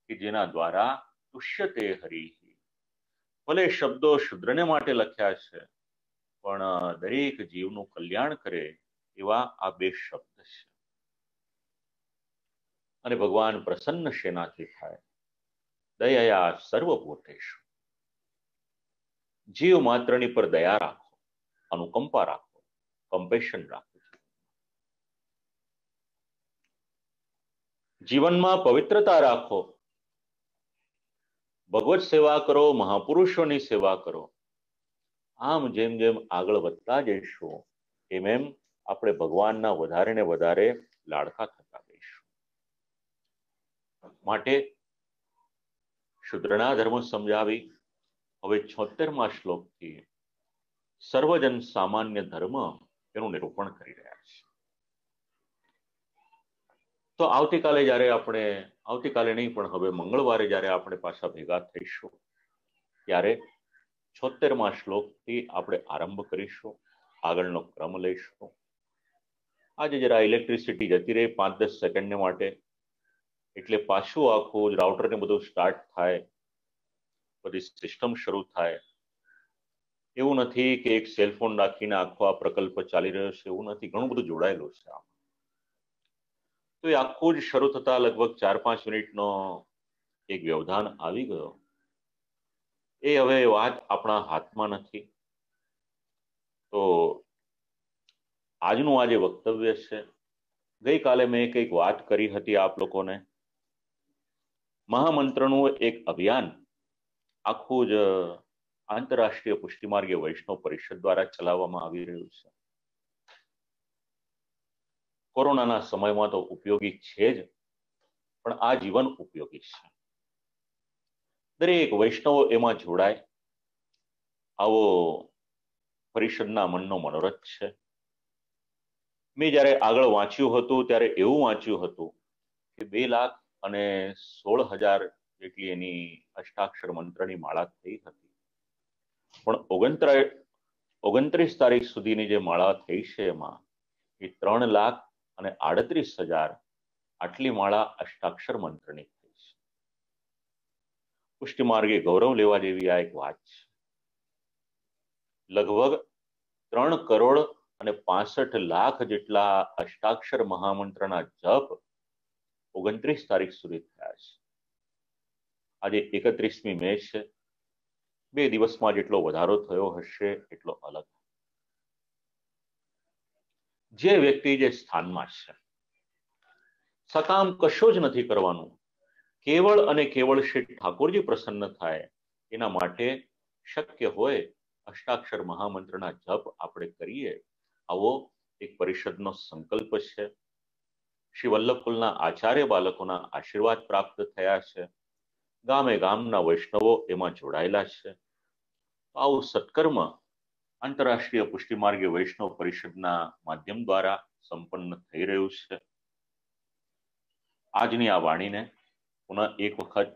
કે જેના દ્વારા તુષ્યતે હરિ. ભલે શબ્દો શુદ્રને માટે લખ્યા છે, પણ દરેક જીવનું કલ્યાણ કરે એવા આ બે શબ્દ છે. અને ભગવાન પ્રસન્ન શેનાથી થાય? દયા સર્વભૂતેષુ. જીવ માત્રની પર દયા રાખો, અનુકંપા રાખો, કમ્પેશન રાખો. જીવનમાં પવિત્રતા રાખો, ભગવત સેવા કરો, મહાપુરુષોની સેવા કરો. આમ જેમ જેમ આગળ વધતા જઈશું એમ એમ આપણે ભગવાનના વધારે ને વધારે લાડકા થતા જઈશું. માટે શુદ્રના ધર્મ સમજાવી હવે 76મા શ્લોકથી સર્વજન સામાન્ય ધર્મ એનું નિરૂપણ કરી રહ્યા છે. તો આવતીકાલે નહીં પણ હવે મંગળવારે જ્યારે આપણે પાછા ભેગા થઈશું ત્યારે 76મા શ્લોકથી આપણે આરંભ કરીશું, આગળનો ક્રમ લઈશું. આજે જરા ઇલેક્ટ્રિસિટી જતી રહી 5-10 સેકન્ડને માટે, એટલે પાછું આખું રાઉટર ને બધું સ્ટાર્ટ થાય, બધી સિસ્ટમ શરૂ થાય. એવું નથી કે એક સેલફોન રાખીને આખો આ પ્રકલ્પ ચાલી રહ્યો છે, એવું નથી. ઘણું બધું જોડાયેલું છે આમાં. તો એ આખું જ શરૂ થતા લગભગ 4-5 મિનિટનો એક વ્યવધાન આવી ગયો. એ હવે વાત આપણા હાથમાં નથી. તો આજનું આ જે વક્તવ્ય છે, ગઈકાલે મેં કંઈક વાત કરી હતી આપ લોકોને. મહામંત્રનું એક અભિયાન આખું જ આંતરરાષ્ટ્રીય પુષ્ટિમાર્ગીય વૈષ્ણવ પરિષદ દ્વારા ચલાવવામાં આવી રહ્યું છે. કોરોનાના સમયમાં તો ઉપયોગી છે જ, પણ આ જીવન ઉપયોગી છે. દરેક વૈષ્ણવો એમાં જોડાય, આવો પરિષદના મનનો મનોરથ છે. મેં જ્યારે આગળ વાંચ્યું હતું ત્યારે એવું વાંચ્યું હતું કે 2,16,000 જેટલી એની અષ્ટાક્ષર મંત્રની માળા થઈ હતી. પણ 29 તારીખ સુધીની જે માળા થઈ છે એમાં એ 3,38,000 આટલી માળા અષ્ટાક્ષર મંત્રની થઈ છે. પુષ્ટિમાર્ગે ગૌરવ લેવા જેવી આ એક વાત છે. લગભગ 3,65,00,000 જેટલા અષ્ટાક્ષર મહામંત્રના જપ 29 તારીખ સુધી થયા છે. આજે 31મી મે છે. 2 દિવસમાં જેટલો વધારો થયો હશે એટલો અલગ. જે વ્યક્તિ જે સ્થાનમાં છે, સકામ કશો જ નથી કરવાનું, કેવળ અને કેવળ શ્રી ઠાકોરજી પ્રસન્ન થાય એના માટે શક્ય હોય અષ્ટાક્ષર મહામંત્રના જપ આપણે કરીએ, આવો એક પરિષદનો સંકલ્પ છે. શ્રી વલ્લભકુલના આચાર્ય બાલકોના આશીર્વાદ પ્રાપ્ત થયા છે. ગામે ગામના વૈષ્ણવો એમાં જોડાયેલા છે. આવું સત્કર્મ આંતરરાષ્ટ્રીય પુષ્ટિમાર્ગીય વૈષ્ણવ પરિષદના માધ્યમ દ્વારા સંપન્ન થઈ રહ્યું છે. આજની આ વાણીને પુનઃ એક વખત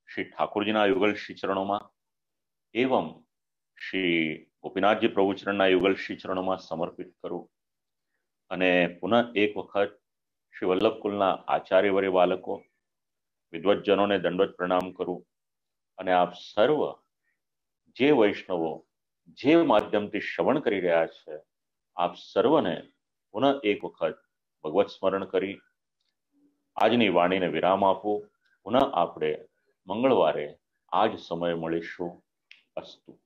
શ્રી ઠાકોરજીના યુગલ શ્રી ચરણોમાં એવં શ્રી ગોપીનાથજી પ્રભુચરણના યુગલ શ્રી ચરણોમાં સમર્પિત કરું અને પુનઃ એક વખત શ્રી વલ્લભકુલના આચાર્યવર્ય બાલકો વિદ્વજ્જનોને દંડવત પ્રણામ કરું અને આપ સર્વ જે વૈષ્ણવો જે માધ્યમથી શ્રવણ કરી રહ્યા છે આપ સર્વને પુનઃ એક વખત ભગવત સ્મરણ કરી આજની વાણીને વિરામ આપું. પુનઃ આપણે મંગળવારે આ જ સમયે મળીશું. અસ્તુ.